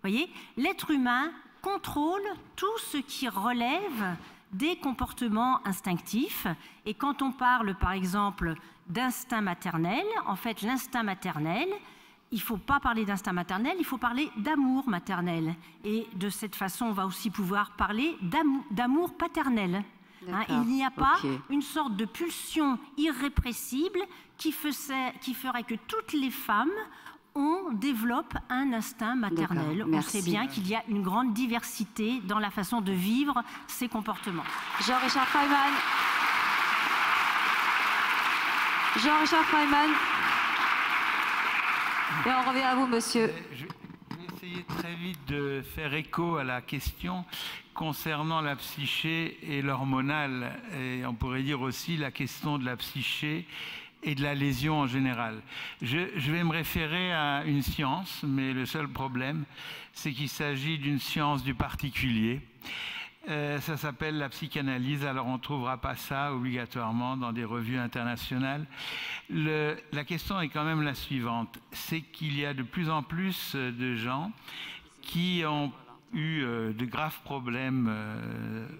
Vous voyez, l'être humain contrôle tout ce qui relève des comportements instinctifs. Et quand on parle, par exemple, d'instinct maternel, en fait, l'instinct maternel, il ne faut pas parler d'instinct maternel, il faut parler d'amour maternel. Et de cette façon, on va aussi pouvoir parler d'amour paternel. Hein, il n'y a pas une sorte de pulsion irrépressible qui ferait que toutes les femmes développent un instinct maternel. On sait bien qu'il y a une grande diversité dans la façon de vivre ces comportements. Jean-Richard Freiman. Jean-Richard Freiman. Et on revient à vous, monsieur. Je vais essayer très vite de faire écho à la question concernant la psyché et l'hormonal, et on pourrait dire aussi la question de la psyché et de la lésion en général. Je vais me référer à une science, mais le seul problème, c'est qu'il s'agit d'une science du particulier. Ça s'appelle la psychanalyse, alors on ne trouvera pas ça obligatoirement dans des revues internationales. La question est quand même la suivante, c'est qu'il y a de plus en plus de gens qui ont eu de graves problèmes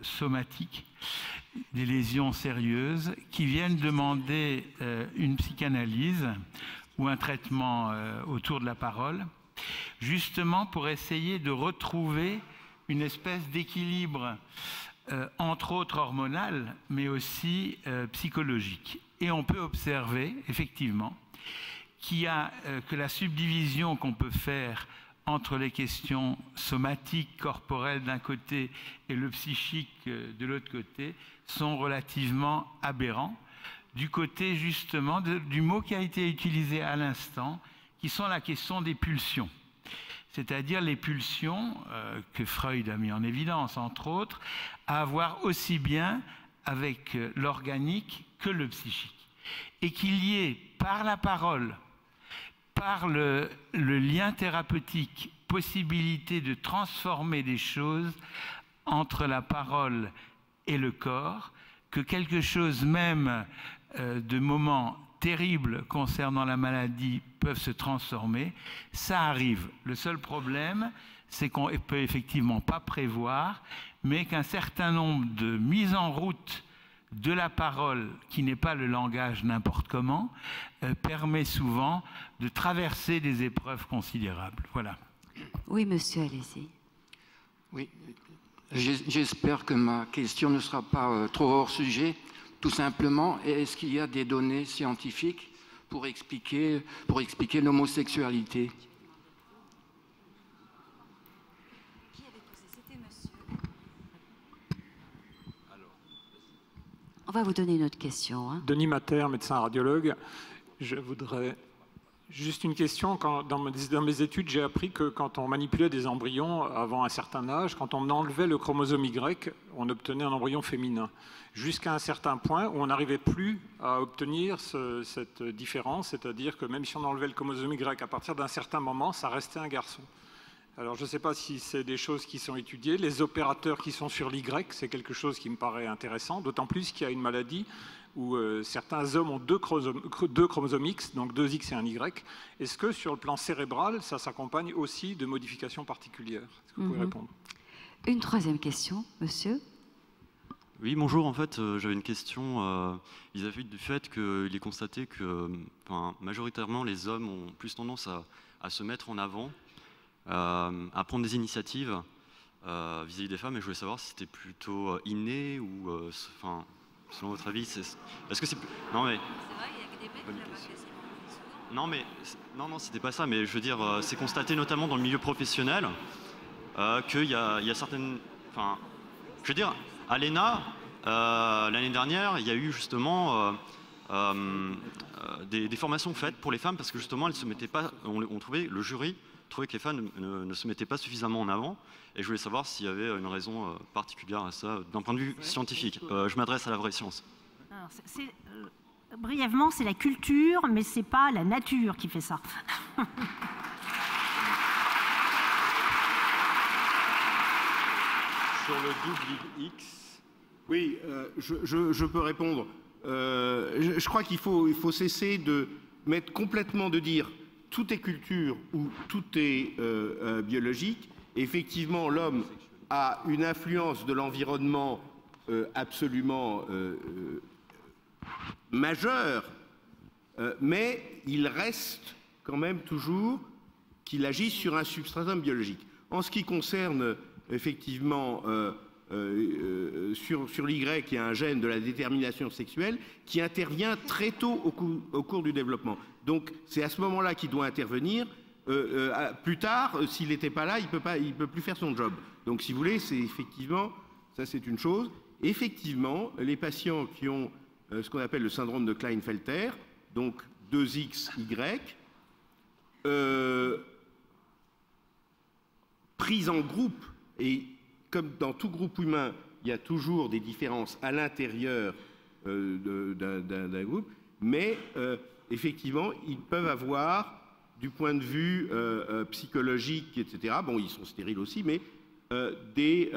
somatiques, des lésions sérieuses, qui viennent demander une psychanalyse ou un traitement autour de la parole, justement pour essayer de retrouver une espèce d'équilibre, entre autres hormonal, mais aussi psychologique. Et on peut observer, effectivement, que la subdivision qu'on peut faire entre les questions somatiques, corporelles d'un côté et le psychique de l'autre côté, sont relativement aberrants, du côté justement du mot qui a été utilisé à l'instant, qui sont la question des pulsions. C'est-à-dire les pulsions que Freud a mis en évidence, entre autres, à avoir aussi bien avec l'organique que le psychique. Et qu'il y ait par la parole, par le lien thérapeutique, possibilité de transformer des choses entre la parole et le corps, que quelque chose même de moments terribles concernant la maladie peuvent se transformer, ça arrive. Le seul problème, c'est qu'on ne peut effectivement pas prévoir, mais qu'un certain nombre de mises en route de la parole, qui n'est pas le langage n'importe comment, permet souvent de traverser des épreuves considérables. Voilà. Oui, monsieur, allez-y. Oui, j'espère que ma question ne sera pas trop hors sujet. Tout simplement, est-ce qu'il y a des données scientifiques pour expliquer l'homosexualité? On va vous donner une autre question. Denis Mater, médecin radiologue. Je voudrais juste une question. Dans mes études, j'ai appris que quand on manipulait des embryons avant un certain âge, quand on enlevait le chromosome Y, on obtenait un embryon féminin. Jusqu'à un certain point où on n'arrivait plus à obtenir cette différence, c'est-à-dire que même si on enlevait le chromosome Y, à partir d'un certain moment, ça restait un garçon. Alors je ne sais pas si c'est des choses qui sont étudiées. Les opérateurs qui sont sur l'Y, c'est quelque chose qui me paraît intéressant, d'autant plus qu'il y a une maladie où certains hommes ont deux chromosomes X, donc 2 X et un Y. Est-ce que sur le plan cérébral, ça s'accompagne aussi de modifications particulières? Est-ce que vous pouvez répondre? Une troisième question, monsieur. Oui, bonjour. En fait, j'avais une question vis-à-vis du fait qu'il est constaté que majoritairement les hommes ont plus tendance à se mettre en avant, à prendre des initiatives vis-à-vis des femmes, et je voulais savoir si c'était plutôt inné ou, selon votre avis, est-ce que c'est... Non mais... Non, c'était pas ça, mais je veux dire, c'est constaté notamment dans le milieu professionnel qu'il y a certaines... je veux dire, à l'ENA, l'année dernière, il y a eu justement des formations faites pour les femmes parce que justement, elles se mettaient pas... On trouvait, le jury trouvait que les femmes ne se mettaient pas suffisamment en avant, et je voulais savoir s'il y avait une raison particulière à ça d'un point de vue scientifique. Je m'adresse à la vraie science. Alors, brièvement, c'est la culture, mais c'est pas la nature qui fait ça. Sur le double X. Oui, je peux répondre. Je crois qu'il faut cesser de mettre complètement de dire tout est culture ou tout est biologique. Effectivement, l'homme a une influence de l'environnement absolument majeure, mais il reste quand même toujours qu'il agit sur un substratum biologique. En ce qui concerne effectivement sur l'Y, il y a un gène de la détermination sexuelle qui intervient très tôt au cours du développement. Donc c'est à ce moment-là qu'il doit intervenir. Plus tard, s'il n'était pas là, il peut plus faire son job. Donc si vous voulez, c'est effectivement, ça c'est une chose. Effectivement, les patients qui ont ce qu'on appelle le syndrome de Klinefelter, donc 2XY, pris en groupe, et comme dans tout groupe humain, il y a toujours des différences à l'intérieur d'un groupe, mais effectivement, ils peuvent avoir, du point de vue psychologique, etc., bon, ils sont stériles aussi, mais des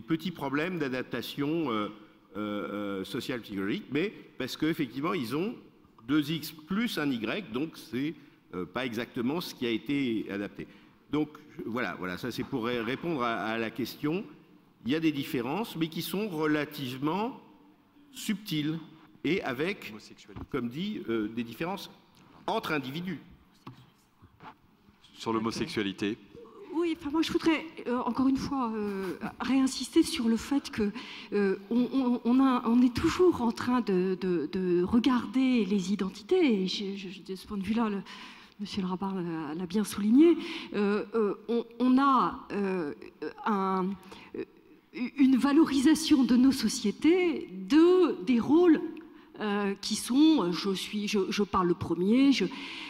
petits problèmes d'adaptation sociale psychologique, mais parce qu'effectivement, ils ont 2X plus un Y, donc c'est pas exactement ce qui a été adapté. Donc voilà, ça c'est pour répondre à la question. Il y a des différences, mais qui sont relativement subtiles et avec, comme dit, des différences entre individus. Sur l'homosexualité. Oui, enfin moi je voudrais encore une fois réinsister sur le fait que on est toujours en train de regarder les identités. Et de ce point de vue-là, Monsieur le Rabin l'a bien souligné. On a une valorisation de nos sociétés des rôles qui sont, je parle le premier,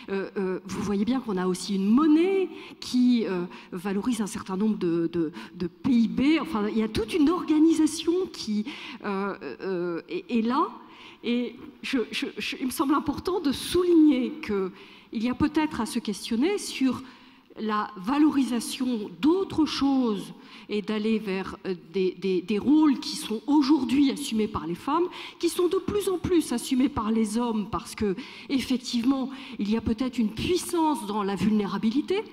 vous voyez bien qu'on a aussi une monnaie qui valorise un certain nombre de PIB, enfin il y a toute une organisation qui est là, et il me semble important de souligner qu'il y a peut-être à se questionner sur la valorisation d'autres choses et d'aller vers des rôles qui sont aujourd'hui assumés par les femmes, qui sont de plus en plus assumés par les hommes, parce que effectivement, il y a peut-être une puissance dans la vulnérabilité.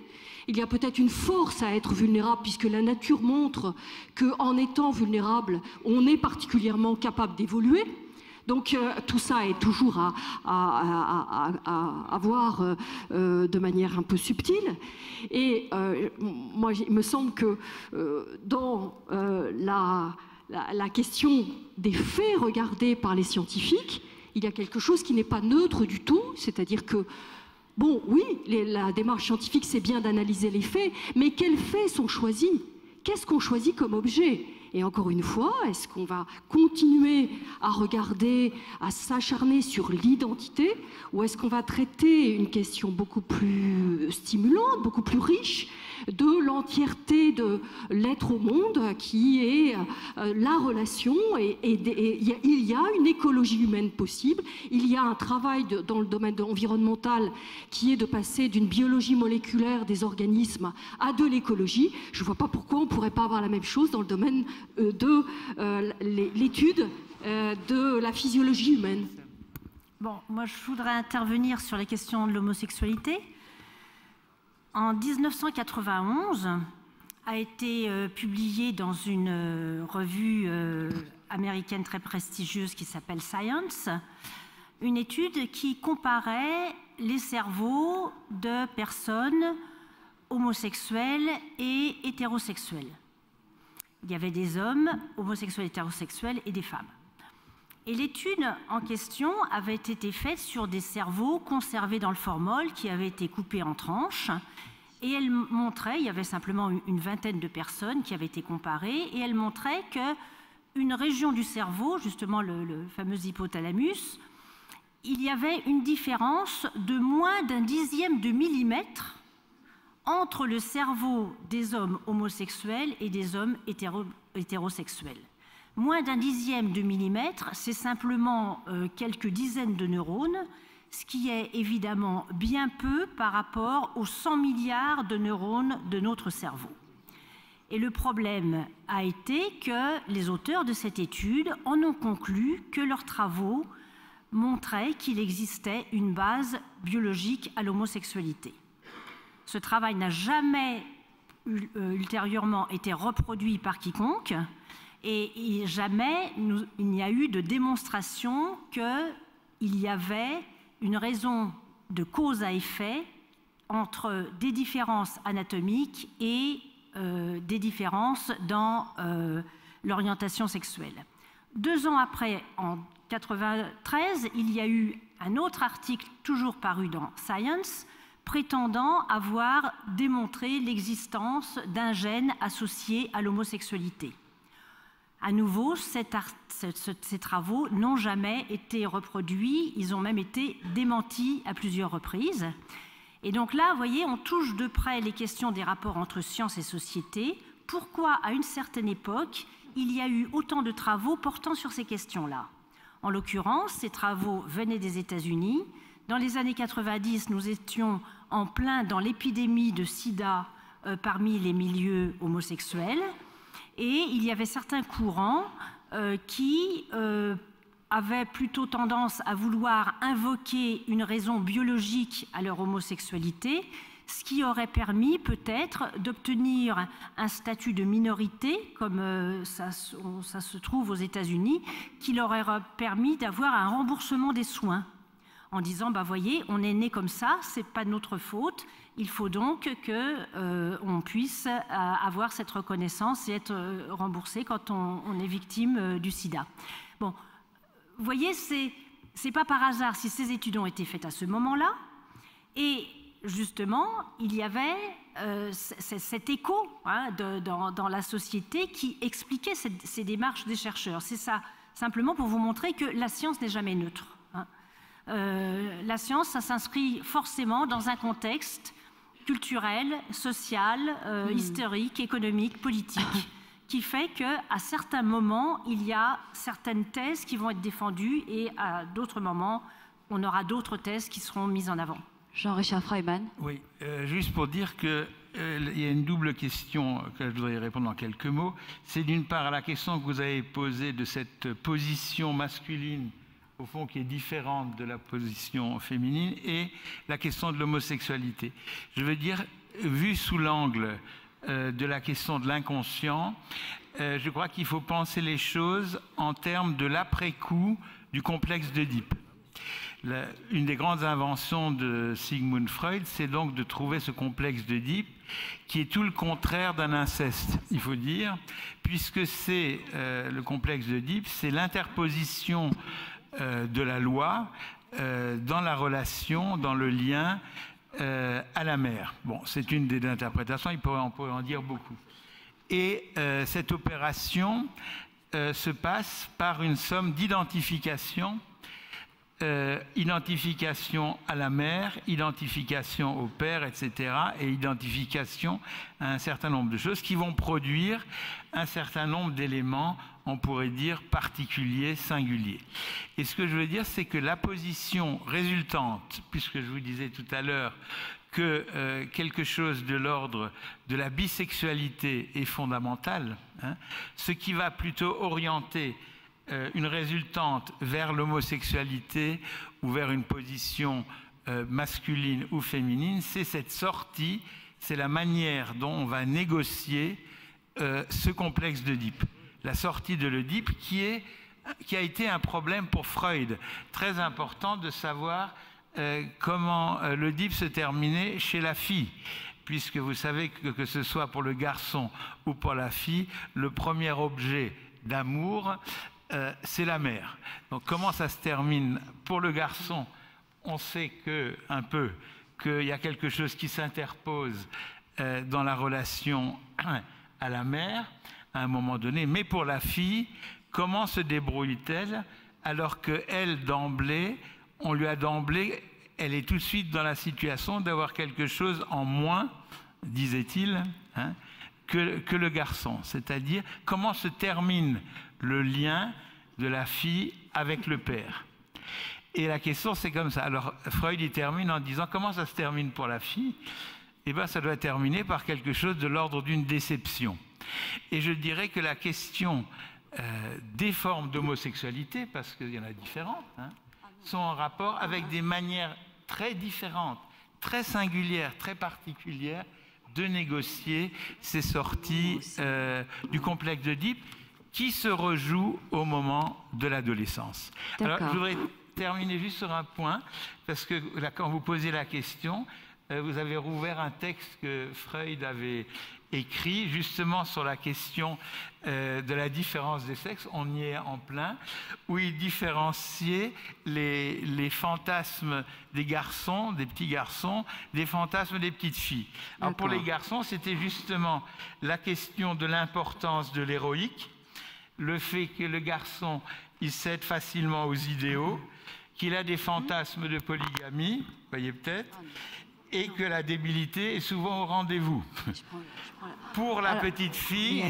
Il y a peut-être une force à être vulnérable, puisque la nature montre qu'en étant vulnérable, on est particulièrement capable d'évoluer. Donc tout ça est toujours à voir de manière un peu subtile. Et moi, il me semble que dans la question des faits regardés par les scientifiques, il y a quelque chose qui n'est pas neutre du tout, c'est-à-dire que bon, oui, la démarche scientifique, c'est bien d'analyser les faits, mais quels faits sont choisis? Qu'est-ce qu'on choisit comme objet? Et encore une fois, est-ce qu'on va continuer à regarder, à s'acharner sur l'identité, ou est-ce qu'on va traiter une question beaucoup plus stimulante, beaucoup plus riche, de l'entièreté de l'être au monde, qui est la relation, et il y a une écologie humaine possible, il y a un travail dans le domaine environnemental qui est de passer d'une biologie moléculaire des organismes à de l'écologie. Je ne vois pas pourquoi on ne pourrait pas avoir la même chose dans le domaine de l'étude de la physiologie humaine. Bon, moi je voudrais intervenir sur la question de l'homosexualité. En 1991, a été publiée dans une revue américaine très prestigieuse qui s'appelle Science, une étude qui comparait les cerveaux de personnes homosexuelles et hétérosexuelles. Il y avait des hommes homosexuels, hétérosexuels et des femmes. Et l'étude en question avait été faite sur des cerveaux conservés dans le formol qui avaient été coupés en tranches. Et elle montrait, il y avait simplement une vingtaine de personnes qui avaient été comparées, et elle montrait qu'une région du cerveau, justement le fameux hypothalamus, il y avait une différence de moins d'un dixième de millimètre entre le cerveau des hommes homosexuels et des hommes hétérosexuels. Moins d'un dixième de millimètre, c'est simplement quelques dizaines de neurones, ce qui est évidemment bien peu par rapport aux 100 milliards de neurones de notre cerveau. Et le problème a été que les auteurs de cette étude en ont conclu que leurs travaux montraient qu'il existait une base biologique à l'homosexualité. Ce travail n'a jamais ultérieurement été reproduit par quiconque, et jamais il n'y a eu de démonstration qu'il y avait une raison de cause à effet entre des différences anatomiques et des différences dans l'orientation sexuelle. 2 ans après, en 1993, il y a eu un autre article toujours paru dans Science prétendant avoir démontré l'existence d'un gène associé à l'homosexualité. À nouveau, ces travaux n'ont jamais été reproduits, ils ont même été démentis à plusieurs reprises. Et donc là, vous voyez, on touche de près les questions des rapports entre science et société. Pourquoi, à une certaine époque, il y a eu autant de travaux portant sur ces questions-là? En l'occurrence, ces travaux venaient des États-Unis. Dans les années 90, nous étions en plein dans l'épidémie de sida parmi les milieux homosexuels. Et il y avait certains courants qui avaient plutôt tendance à vouloir invoquer une raison biologique à leur homosexualité, ce qui aurait permis peut-être d'obtenir un statut de minorité, comme ça se trouve aux États-Unis, qui leur aurait permis d'avoir un remboursement des soins, en disant, bah voyez, on est né comme ça, c'est pas de notre faute, il faut donc qu'on puisse avoir cette reconnaissance et être remboursé quand on est victime du sida. Bon, vous voyez, c'est pas par hasard si ces études ont été faites à ce moment-là, et justement, il y avait cet écho dans la société qui expliquait ces démarches des chercheurs. C'est ça, simplement pour vous montrer que la science n'est jamais neutre. La science, ça s'inscrit forcément dans un contexte culturel, social, historique, économique, politique, qui fait qu'à certains moments, il y a certaines thèses qui vont être défendues et à d'autres moments, on aura d'autres thèses qui seront mises en avant. Jean-Richard Freyman. Oui, juste pour dire qu'il y a une double question que je voudrais répondre en quelques mots. C'est d'une part à la question que vous avez posée de cette position masculine, au fond, qui est différente de la position féminine, et la question de l'homosexualité. Je veux dire, vu sous l'angle de la question de l'inconscient, je crois qu'il faut penser les choses en termes de l'après-coup du complexe d'Oedipe. Une des grandes inventions de Sigmund Freud, c'est donc de trouver ce complexe d'Oedipe qui est tout le contraire d'un inceste, il faut dire, puisque c'est le complexe d'Oedipe, c'est l'interposition de la loi dans la relation, dans le lien à la mère. Bon, c'est une des interprétations, on pourrait en dire beaucoup. Et cette opération se passe par une somme d'identification. Identification à la mère, identification au père, etc. et identification à un certain nombre de choses qui vont produire un certain nombre d'éléments, on pourrait dire, particuliers, singuliers. Et ce que je veux dire, c'est que la position résultante, puisque je vous disais tout à l'heure que quelque chose de l'ordre de la bisexualité est fondamental, hein, ce qui va plutôt orienter une résultante vers l'homosexualité ou vers une position masculine ou féminine, c'est cette sortie, c'est la manière dont on va négocier ce complexe d'Oedipe. La sortie de l'Oedipe qui a été un problème pour Freud, très important de savoir comment l'Oedipe se terminait chez la fille, puisque vous savez que ce soit pour le garçon ou pour la fille, le premier objet d'amour, c'est la mère. Donc comment ça se termine pour le garçon? On sait un peu qu'il y a quelque chose qui s'interpose dans la relation à la mère à un moment donné, mais pour la fille, comment se débrouille-t-elle alors qu'elle, d'emblée, on lui a d'emblée, elle est tout de suite dans la situation d'avoir quelque chose en moins, disait-il, hein, que le garçon. C'est-à-dire comment se termine le lien de la fille avec le père. Et la question, c'est comme ça. Alors, Freud, il termine en disant, comment ça se termine pour la fille? Eh bien, ça doit terminer par quelque chose de l'ordre d'une déception. Et je dirais que la question des formes d'homosexualité, parce qu'il y en a différentes, hein, sont en rapport avec des manières très différentes, très singulières, très particulières de négocier ces sorties du complexe d'Oedipe qui se rejoue au moment de l'adolescence. Alors, je voudrais terminer juste sur un point, parce que là, quand vous posez la question, vous avez rouvert un texte que Freud avait écrit justement sur la question de la différence des sexes, on y est en plein, où il différenciait les fantasmes des garçons, des petits garçons, des fantasmes des petites filles. Alors pour les garçons, c'était justement la question de l'importance de l'héroïque, le fait que le garçon, il cède facilement aux idéaux, qu'il a des fantasmes de polygamie, vous voyez peut-être, et que la débilité est souvent au rendez-vous. Pour la petite fille,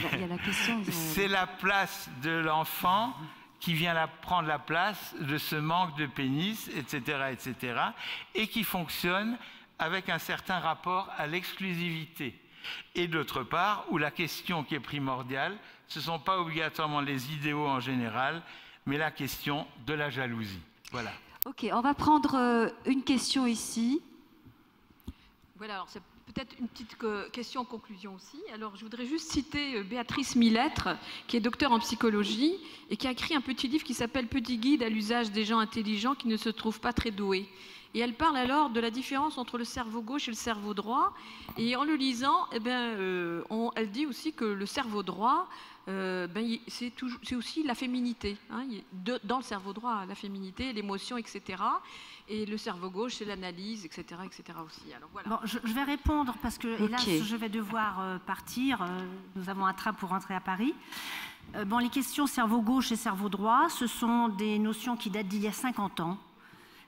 c'est la place de l'enfant qui vient prendre la place de ce manque de pénis, etc., etc., et qui fonctionne avec un certain rapport à l'exclusivité. Et d'autre part, où la question qui est primordiale, ce ne sont pas obligatoirement les idéaux en général, mais la question de la jalousie. Voilà. Ok, on va prendre une question ici. Voilà, alors c'est peut-être une petite question en conclusion aussi. Alors, je voudrais juste citer Béatrice Millettre, qui est docteure en psychologie et qui a écrit un petit livre qui s'appelle « Petit guide à l'usage des gens intelligents qui ne se trouvent pas très doués ». Et elle parle alors de la différence entre le cerveau gauche et le cerveau droit. Et en le lisant, eh bien, elle dit aussi que le cerveau droit, c'est aussi la féminité. Hein, dans le cerveau droit, la féminité, l'émotion, etc. Et le cerveau gauche, c'est l'analyse, etc., etc. aussi. Alors, voilà. Bon, je vais répondre parce que, hélas, je vais devoir partir. Nous avons un train pour rentrer à Paris. Bon, les questions cerveau gauche et cerveau droit, ce sont des notions qui datent d'il y a 50 ans.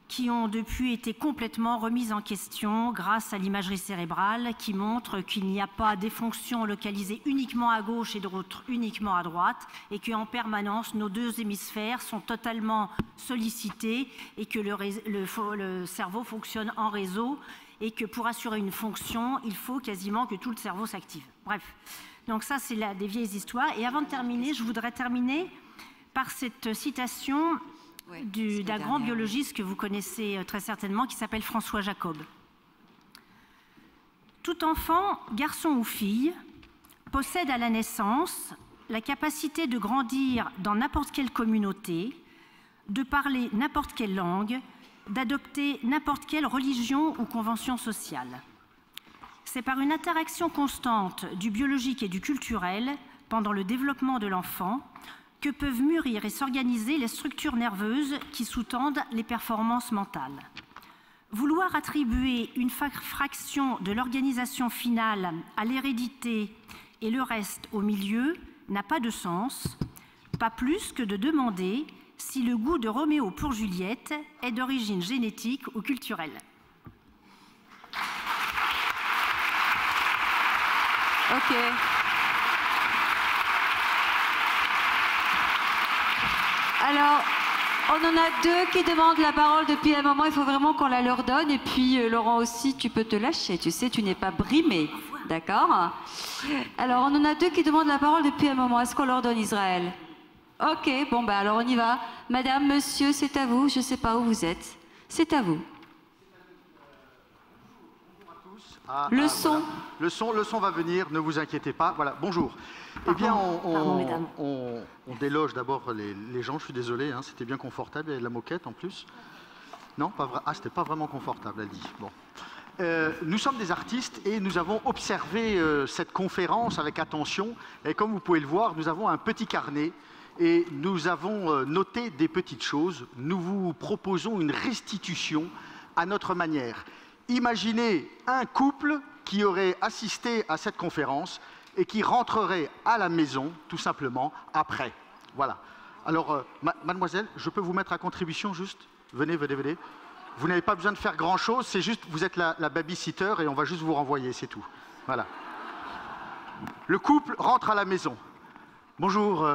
qui ont depuis été complètement remises en question grâce à l'imagerie cérébrale qui montre qu'il n'y a pas des fonctions localisées uniquement à gauche et d'autres uniquement à droite et qu'en permanence nos deux hémisphères sont totalement sollicités et que le cerveau fonctionne en réseau et que pour assurer une fonction, il faut quasiment que tout le cerveau s'active. Bref, donc ça c'est des vieilles histoires. Et avant de terminer, je voudrais terminer par cette citation d'un grand biologiste que vous connaissez très certainement, qui s'appelle François Jacob. Tout enfant, garçon ou fille, possède à la naissance la capacité de grandir dans n'importe quelle communauté, de parler n'importe quelle langue, d'adopter n'importe quelle religion ou convention sociale. C'est par une interaction constante du biologique et du culturel pendant le développement de l'enfant que peuvent mûrir et s'organiser les structures nerveuses qui sous-tendent les performances mentales. Vouloir attribuer une fraction de l'organisation finale à l'hérédité et le reste au milieu n'a pas de sens, pas plus que de demander si le goût de Roméo pour Juliette est d'origine génétique ou culturelle. Ok. Alors, on en a deux qui demandent la parole depuis un moment. Il faut vraiment qu'on la leur donne. Et puis, Laurent aussi, tu peux te lâcher. Tu sais, tu n'es pas brimé. D'accord? Alors, on en a deux qui demandent la parole depuis un moment. Est-ce qu'on leur donne Israël? Ok, bon, bah alors on y va. Madame, monsieur, c'est à vous. Je ne sais pas où vous êtes. C'est à vous. Le son. Voilà. Le son va venir, ne vous inquiétez pas. Voilà, bonjour. Eh bien, on déloge d'abord les gens, je suis désolé, hein, c'était bien confortable, il y avait de la moquette en plus. Non, pas vrai. Ah, c'était pas vraiment confortable, elle dit. Bon. Nous sommes des artistes et nous avons observé cette conférence avec attention. Et comme vous pouvez le voir, nous avons un petit carnet et nous avons noté des petites choses. Nous vous proposons une restitution à notre manière. Imaginez un couple qui aurait assisté à cette conférence et qui rentrerait à la maison, tout simplement, après. Voilà. Alors, mademoiselle, je peux vous mettre à contribution juste? Venez, venez, venez. Vous n'avez pas besoin de faire grand-chose, c'est juste, vous êtes la babysitter et on va juste vous renvoyer, c'est tout. Voilà. Le couple rentre à la maison. Bonjour,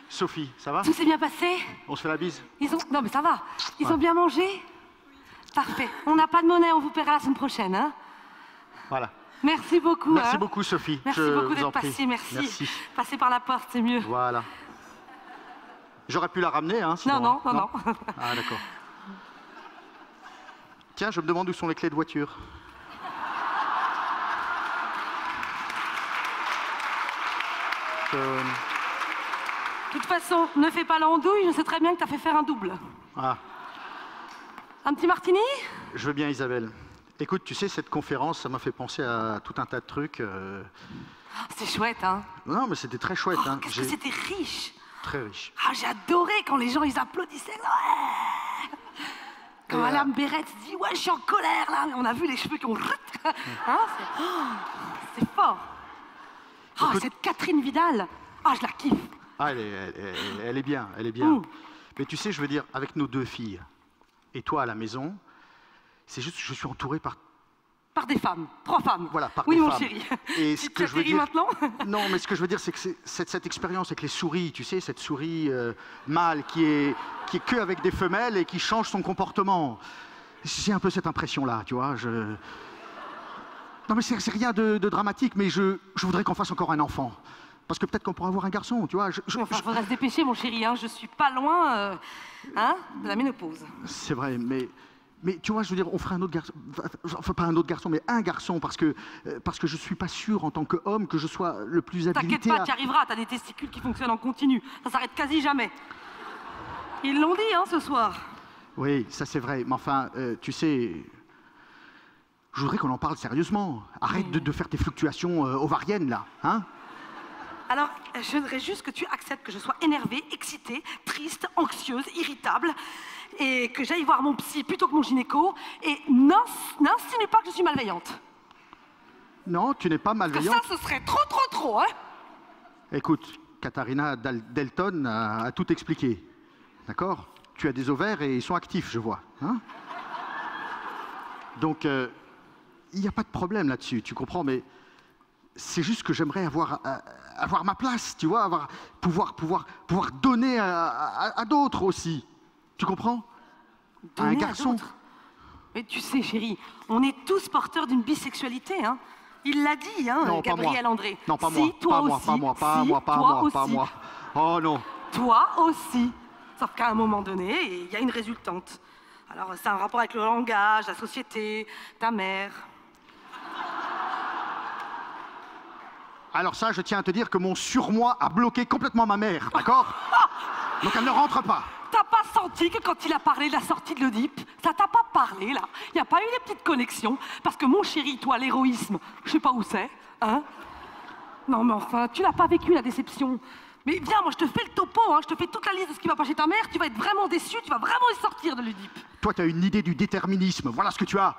Sophie, ça va? Tout s'est bien passé? On se fait la bise? Non, mais ça va. Ils ont bien mangé? Parfait. On n'a pas de monnaie, on vous paiera la semaine prochaine. Hein? Voilà. Merci beaucoup. Merci beaucoup, Sophie. Merci beaucoup d'être passée, merci. Passer par la porte, c'est mieux. Voilà. J'aurais pu la ramener, hein, sinon. Non. Ah, d'accord. Tiens, je me demande où sont les clés de voiture. De toute façon, ne fais pas l'andouille, je sais très bien que tu as fait faire un double. Ah. Un petit martini? Je veux bien, Isabelle. Écoute, tu sais, cette conférence, ça m'a fait penser à tout un tas de trucs. C'est chouette, hein? Non, mais c'était très chouette. Hein. Qu'est-ce que c'était riche! Très riche. Ah, j'ai adoré quand les gens, ils applaudissaient. Ouais. Quand Madame Bérette dit « Ouais, je suis en colère, là !» On a vu les cheveux qui ont... Hein, c'est fort. Oh, cette Catherine Vidal, je la kiffe. Ah, elle est bien, elle est bien. Mais tu sais, je veux dire, avec nos deux filles, et toi à la maison, c'est juste que je suis entouré par des femmes, 3 femmes. Voilà, par oui, des mon femmes. chéri. Et ce que je veux dire maintenant? Non, mais ce que je veux dire, c'est que cette expérience avec les souris, tu sais, cette souris mâle qui est que avec des femelles et qui change son comportement. J'ai un peu cette impression-là, tu vois. Non, mais c'est rien de dramatique, mais je voudrais qu'on fasse encore un enfant. Parce que peut-être qu'on pourra avoir un garçon, tu vois. Enfin, faudrait se dépêcher, mon chéri. Hein. Je suis pas loin de la ménopause. C'est vrai, mais tu vois, je veux dire, on ferait un autre garçon, enfin pas un autre garçon, mais un garçon, parce que je suis pas sûr en tant qu'homme que je sois le plus habilité. T'inquiète pas, tu y arriveras, t'as des testicules qui fonctionnent en continu, ça s'arrête quasi jamais. Ils l'ont dit, hein, ce soir. Oui, ça c'est vrai, mais enfin, tu sais, je voudrais qu'on en parle sérieusement. Arrête de faire tes fluctuations ovariennes, là, hein? Alors, je voudrais juste que tu acceptes que je sois énervée, excitée, triste, anxieuse, irritable, et que j'aille voir mon psy plutôt que mon gynéco, et n'insinue pas que je suis malveillante. Non, tu n'es pas malveillante. Parce que ça, ce serait trop, hein? Écoute, Katharina Delton a tout expliqué, d'accord? tu as des ovaires et ils sont actifs, je vois. Hein? Donc, il n'y a pas de problème là-dessus, tu comprends, mais c'est juste que j'aimerais avoir ma place, tu vois, pouvoir donner à d'autres aussi. Tu comprends? Donner à un garçon. Mais tu sais, chérie, on est tous porteurs d'une bisexualité, hein. Il l'a dit, hein, non, Gabriel André. Non, pas si, moi. Toi pas aussi. moi, pas si, moi, pas toi moi, aussi. pas moi. Oh non. Toi aussi. Sauf qu'à un moment donné, il y a une résultante. Alors, c'est un rapport avec le langage, la société, ta mère. Alors ça, je tiens à te dire que mon surmoi a bloqué complètement ma mère, d'accord? Donc elle ne rentre pas. T'as pas senti que quand il a parlé de la sortie de l'Oedipe, ça t'a pas parlé, là? Il n'y a pas eu des petites connexions? Parce que mon chéri, toi, l'héroïsme, je sais pas où c'est, hein? Non, mais enfin, tu n'as pas vécu la déception. Mais viens, moi, je te fais le topo, hein, je te fais toute la liste de ce qui va pas chez ta mère, tu vas être vraiment déçu, tu vas vraiment y sortir de l'Oedipe. Toi, tu as une idée du déterminisme, voilà ce que tu as.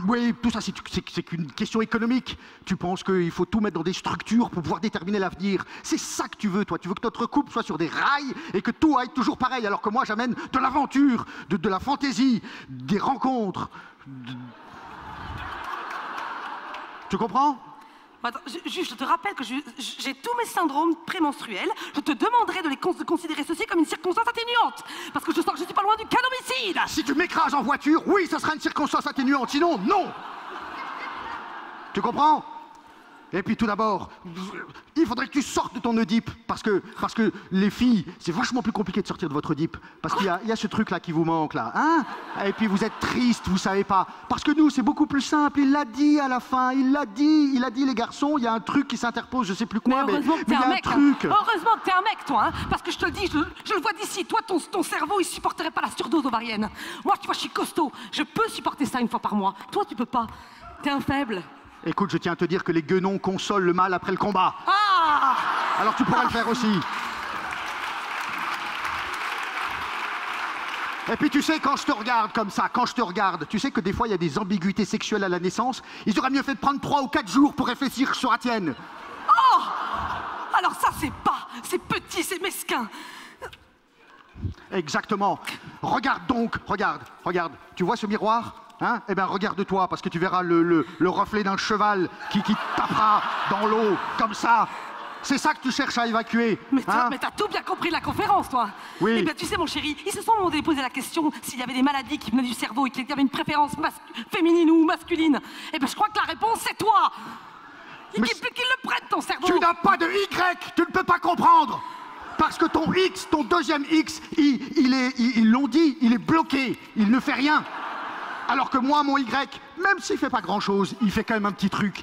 Oui, tout ça, c'est qu'une question économique. Tu penses qu'il faut tout mettre dans des structures pour pouvoir déterminer l'avenir. C'est ça que tu veux, toi. Tu veux que notre couple soit sur des rails et que tout aille toujours pareil, alors que moi, j'amène de l'aventure, de la fantaisie, des rencontres. Tu comprends? Attends, juste, je te rappelle que j'ai tous mes syndromes prémenstruels. Je te demanderai de considérer ceci comme une circonstance atténuante. Parce que je sens que je suis pas loin du cas d'homicide. Si tu m'écrases en voiture, oui, ça sera une circonstance atténuante. Sinon, non. Tu comprends? Et puis tout d'abord, il faudrait que tu sortes de ton Oedipe. Parce que les filles, c'est vachement plus compliqué de sortir de votre Oedipe. Parce qu'il y a ce truc-là qui vous manque, là. Hein? Et puis vous êtes triste, vous savez pas. Parce que nous, c'est beaucoup plus simple. Il l'a dit à la fin. Il l'a dit, les garçons, il y a un truc qui s'interpose, je sais plus quoi, mais il y a un truc. Heureusement que t'es un mec, toi, hein? Parce que je te le dis, je le vois d'ici. Toi, ton cerveau, il supporterait pas la surdose ovarienne. Moi, tu vois, je suis costaud. Je peux supporter ça une fois par mois. Toi, tu peux pas. T'es un faible. Écoute, je tiens à te dire que les guenons consolent le mal après le combat. Ah! Alors tu pourras le faire aussi. Et puis tu sais, quand je te regarde comme ça, tu sais que des fois il y a des ambiguïtés sexuelles à la naissance. Ils auraient mieux fait de prendre 3 ou 4 jours pour réfléchir sur la tienne. Oh! Alors ça, c'est bas, c'est petit, c'est mesquin. Exactement. Regarde donc, regarde. Tu vois ce miroir? Hein? Eh bien, regarde-toi, parce que tu verras le reflet d'un cheval qui tapera dans l'eau, comme ça. C'est ça que tu cherches à évacuer. Mais t'as tout bien compris de la conférence, toi. Oui. Eh bien, tu sais, mon chéri, ils se sont posé la question s'il y avait des maladies qui venaient du cerveau et qu'il y avait une préférence féminine ou masculine. Eh bien, je crois que la réponse, c'est toi. Qu'ils le prennent, ton cerveau. Tu n'as pas de Y, tu ne peux pas comprendre. Parce que ton X, ton deuxième X, ils l'ont dit, il est bloqué, il ne fait rien. Alors que moi, mon Y, même s'il fait pas grand-chose, il fait quand même un petit truc.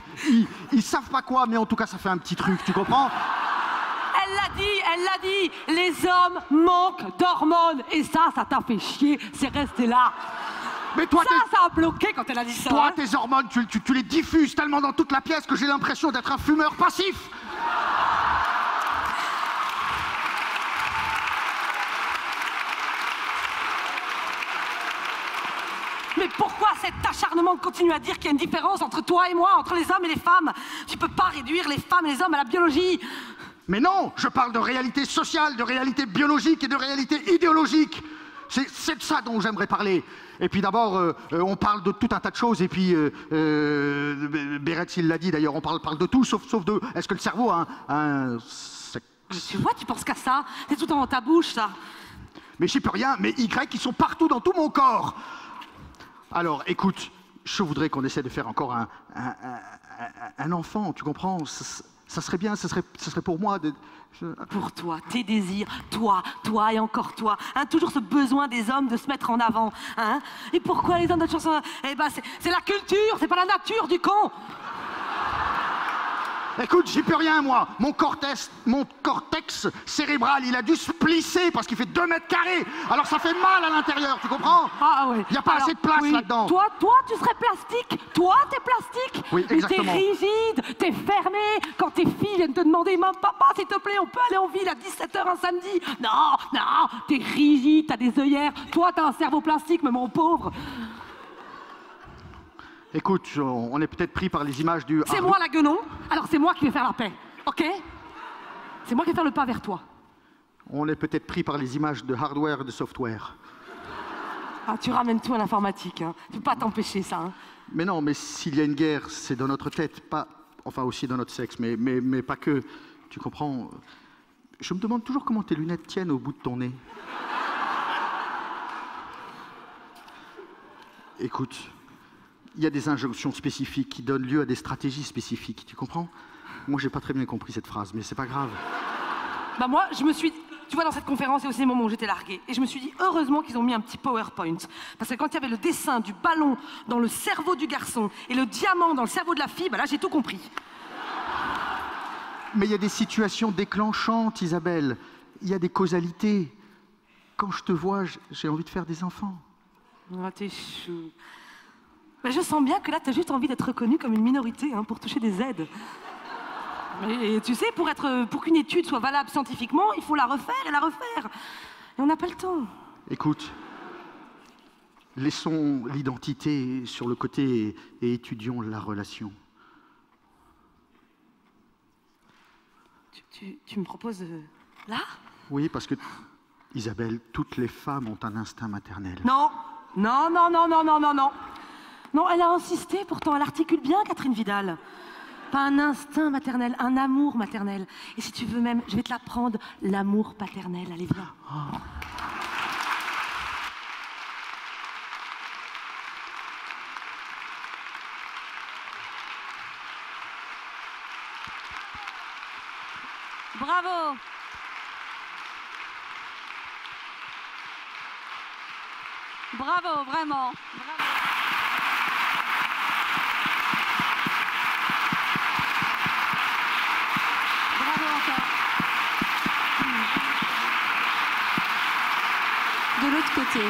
Ils savent pas quoi, mais en tout cas, ça fait un petit truc, tu comprends? Elle l'a dit, les hommes manquent d'hormones. Et ça t'a fait chier, c'est resté là. Mais toi, ça a bloqué quand elle a dit ça. Toi, hein. tes hormones, tu les diffuses tellement dans toute la pièce que j'ai l'impression d'être un fumeur passif. Mais pourquoi cet acharnement de continuer à dire qu'il y a une différence entre toi et moi, entre les hommes et les femmes? Tu peux pas réduire les femmes et les hommes à la biologie. Mais non, je parle de réalité sociale, de réalité biologique et de réalité idéologique. C'est de ça dont j'aimerais parler. Et puis d'abord, on parle de tout un tas de choses, et puis Béretz, il l'a dit d'ailleurs, on parle de tout, sauf de... Est-ce que le cerveau a un... Tu vois, tu penses qu'à ça. C'est tout dans ta bouche, ça. Mais j'y peux rien, mais Y, ils sont partout dans tout mon corps. Alors, écoute, je voudrais qu'on essaie de faire encore un enfant, tu comprends? Ça serait bien, ça serait pour moi de... Pour toi, tes désirs, toi et encore toi. Hein, toujours ce besoin des hommes de se mettre en avant. Hein. Et pourquoi les hommes de chanson? Eh ben, c'est la culture, c'est pas la nature du con. Écoute, j'y peux rien, moi. Mon cortex cérébral, il a dû se plisser parce qu'il fait 2 mètres carrés. Alors ça fait mal à l'intérieur, tu comprends? Ah oui. Il n'y a pas assez de place là-dedans. Toi, tu serais plastique. Toi, t'es plastique. Oui, exactement. Mais t'es rigide, t'es fermé. Quand tes filles viennent te demander, maman, papa, s'il te plaît, on peut aller en ville à 17h un samedi? Non, t'es rigide, t'as des œillères. Toi, t'as un cerveau plastique, mais mon pauvre. Écoute, on est peut-être pris par les images du... C'est moi la guenon, alors c'est moi qui vais faire la paix, ok? C'est moi qui vais faire le pas vers toi. On est peut-être pris par les images de hardware et de software. Ah, tu ramènes tout à l'informatique, hein. Tu peux pas t'empêcher ça. Hein. Mais non, mais s'il y a une guerre, c'est dans notre tête, pas, enfin aussi dans notre sexe, mais pas que. Tu comprends? Je me demande toujours comment tes lunettes tiennent au bout de ton nez. Écoute, il y a des injonctions spécifiques qui donnent lieu à des stratégies spécifiques, tu comprends? Moi, j'ai pas très bien compris cette phrase, mais c'est pas grave. Bah moi, je me suis... Tu vois, dans cette conférence, c'est aussi le moment où j'étais larguée. Et je me suis dit, heureusement qu'ils ont mis un petit PowerPoint. Parce que quand il y avait le dessin du ballon dans le cerveau du garçon et le diamant dans le cerveau de la fille, bah là, j'ai tout compris. Mais il y a des situations déclenchantes, Isabelle. Il y a des causalités. Quand je te vois, j'ai envie de faire des enfants. Ah, t'es chou. Mais je sens bien que là, t'as juste envie d'être reconnue comme une minorité, hein, pour toucher des aides. Mais tu sais, pour qu'une étude soit valable scientifiquement, il faut la refaire et la refaire. Et on n'a pas le temps. Écoute, laissons l'identité sur le côté et étudions la relation. Tu me proposes là? Oui, parce que, Isabelle, toutes les femmes ont un instinct maternel. Non, non, non, non, non, non, non, non. Non, elle a insisté, pourtant, elle articule bien, Catherine Vidal. Pas un instinct maternel, un amour maternel. Et si tu veux même, je vais te l'apprendre, l'amour paternel. Allez, viens. Oh. Bravo. Bravo, vraiment. Bravo. De l'autre côté.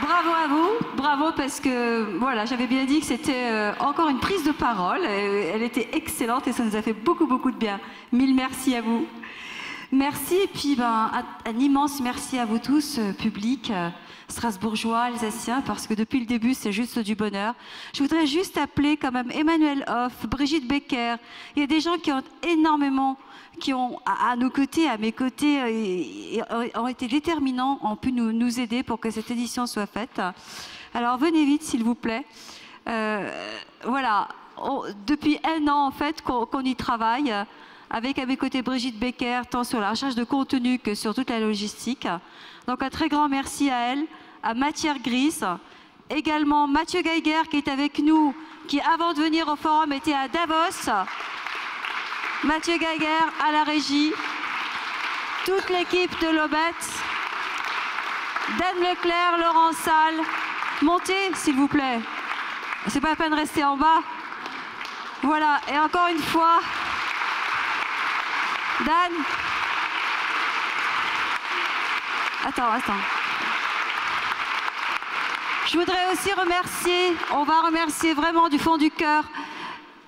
Bravo à vous, bravo parce que voilà, j'avais bien dit que c'était encore une prise de parole, elle était excellente et ça nous a fait beaucoup de bien. Mille merci à vous. Merci et puis un immense merci à vous tous, public, strasbourgeois, alsaciens, parce que depuis le début c'est juste du bonheur. Je voudrais juste appeler quand même Emmanuel Hoff, Brigitte Becker, il y a des gens qui ont énormément qui ont, à nos côtés, à mes côtés, ont été déterminants, ont pu nous aider pour que cette édition soit faite. Alors venez vite, s'il vous plaît. Voilà, depuis 1 an, en fait, qu'on y travaille, avec à mes côtés Brigitte Becker, tant sur la recherche de contenu que sur toute la logistique. Donc un très grand merci à elle, à Matière Grise, également Mathieu Geiger qui est avec nous, qui avant de venir au forum était à Davos. Mathieu Geiger à la régie, toute l'équipe de l'Obet, Dan Leclerc, Laurent Salle, montez s'il vous plaît, c'est pas la peine de rester en bas. Voilà, et encore une fois, Dan, attends. Je voudrais aussi remercier, on va remercier vraiment du fond du cœur,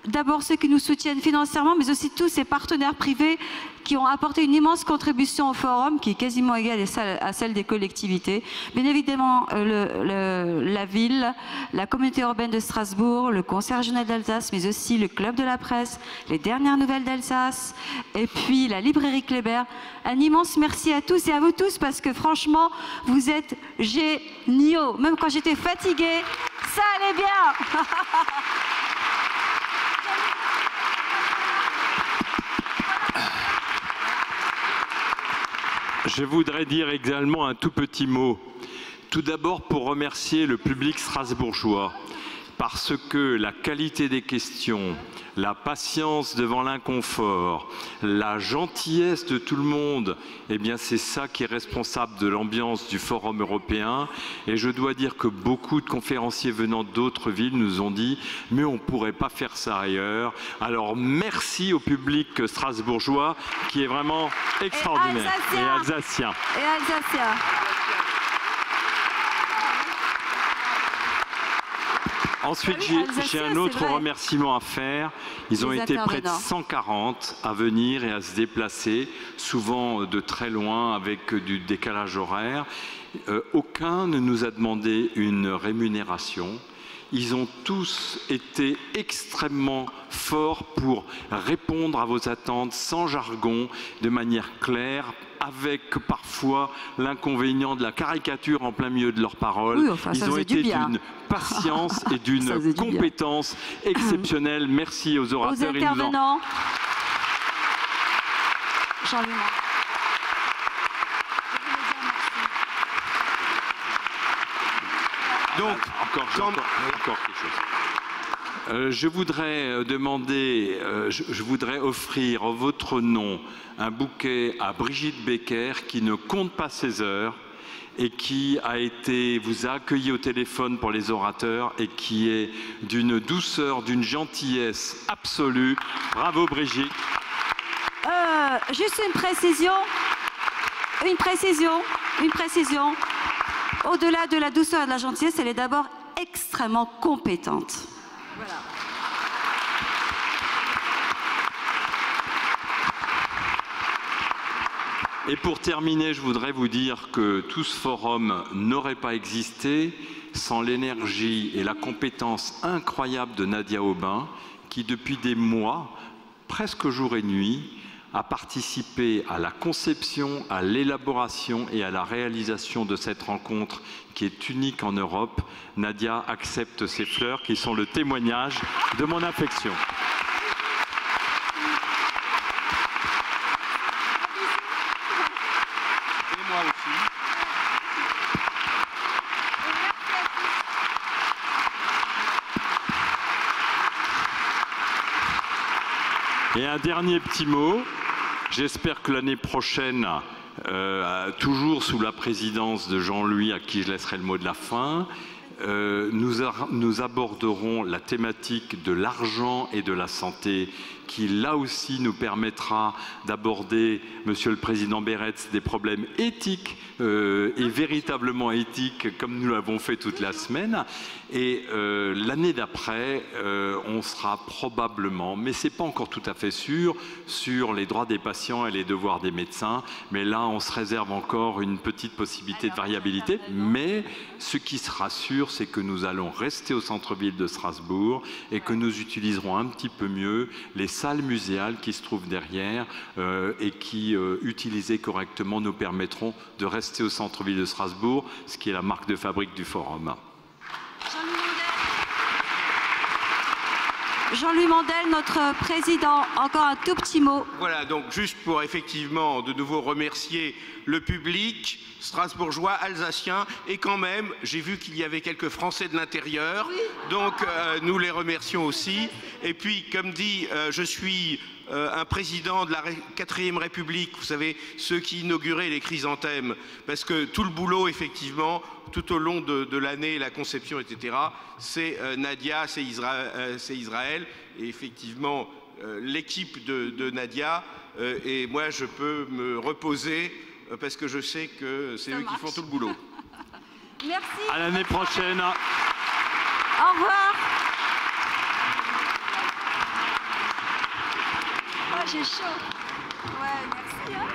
d'abord ceux qui nous soutiennent financièrement, mais aussi tous ces partenaires privés qui ont apporté une immense contribution au forum, qui est quasiment égale à celle des collectivités. Bien évidemment, la ville, la communauté urbaine de Strasbourg, le Concert régional d'Alsace, mais aussi le Club de la presse, les dernières nouvelles d'Alsace, et puis la librairie Kléber. Un immense merci à tous et à vous tous, parce que franchement, vous êtes géniaux. Même quand j'étais fatiguée, ça allait bien. Je voudrais dire également un tout petit mot. Tout d'abord pour remercier le public strasbourgeois, parce que la qualité des questions, la patience devant l'inconfort, la gentillesse de tout le monde, eh bien c'est ça qui est responsable de l'ambiance du Forum européen. Et je dois dire que beaucoup de conférenciers venant d'autres villes nous ont dit « mais on ne pourrait pas faire ça ailleurs ». Alors merci au public strasbourgeois qui est vraiment extraordinaire. Et alsacien. Et alsacien. Ensuite, j'ai un autre remerciement à faire. Ils ont été près de 140 à venir et à se déplacer, souvent de très loin avec du décalage horaire. Aucun ne nous a demandé une rémunération. Ils ont tous été extrêmement forts pour répondre à vos attentes sans jargon, de manière claire, avec parfois l'inconvénient de la caricature en plein milieu de leurs paroles. Oui, enfin, ils ont été d'une patience et d'une compétence exceptionnelle. Merci aux orateurs. Aux intervenants. Donc, encore quelque chose. Je voudrais demander, je voudrais offrir en votre nom un bouquet à Brigitte Becker qui ne compte pas ses heures et qui vous a accueilli au téléphone pour les orateurs et qui est d'une douceur, d'une gentillesse absolue. Bravo Brigitte. Juste une précision. Au-delà de la douceur et de la gentillesse, elle est d'abord extrêmement compétente. Voilà. Et pour terminer, je voudrais vous dire que tout ce forum n'aurait pas existé sans l'énergie et la compétence incroyable de Nadia Aubin, qui depuis des mois, presque jour et nuit, a participé à la conception, à l'élaboration et à la réalisation de cette rencontre qui est unique en Europe. Nadia accepte ces fleurs qui sont le témoignage de mon affection. Et moi aussi. Et un dernier petit mot. J'espère que l'année prochaine, toujours sous la présidence de Jean-Louis, à qui je laisserai le mot de la fin, nous aborderons la thématique de l'argent et de la santé, qui là aussi nous permettra d'aborder, Monsieur le Président Beretz, des problèmes éthiques et véritablement éthiques, comme nous l'avons fait toute la semaine. Et l'année d'après, on sera probablement, mais ce n'est pas encore tout à fait sûr, sur les droits des patients et les devoirs des médecins. Mais là, on se réserve encore une petite possibilité de variabilité. Mais ce qui sera sûr, c'est que nous allons rester au centre-ville de Strasbourg et que nous utiliserons un petit peu mieux les salles muséales qui se trouvent derrière et qui, utilisées correctement, nous permettront de rester au centre-ville de Strasbourg, ce qui est la marque de fabrique du forum. Jean-Louis Mandel, notre président, encore un tout petit mot. Voilà, donc juste pour effectivement de nouveau remercier le public strasbourgeois, alsacien, et quand même, j'ai vu qu'il y avait quelques Français de l'intérieur, oui. Donc nous les remercions aussi. Et puis, comme dit, je suis un président de la 4e République, vous savez, ceux qui inauguraient les chrysanthèmes, parce que tout le boulot, effectivement, tout au long de l'année, la conception, etc., c'est Nadia, c'est Israël, et effectivement, l'équipe de Nadia, et moi, je peux me reposer, parce que je sais que c'est eux qui font tout le boulot. Merci. À l'année prochaine. Au revoir. Oh, j'ai chaud. Ouais, merci. Hein.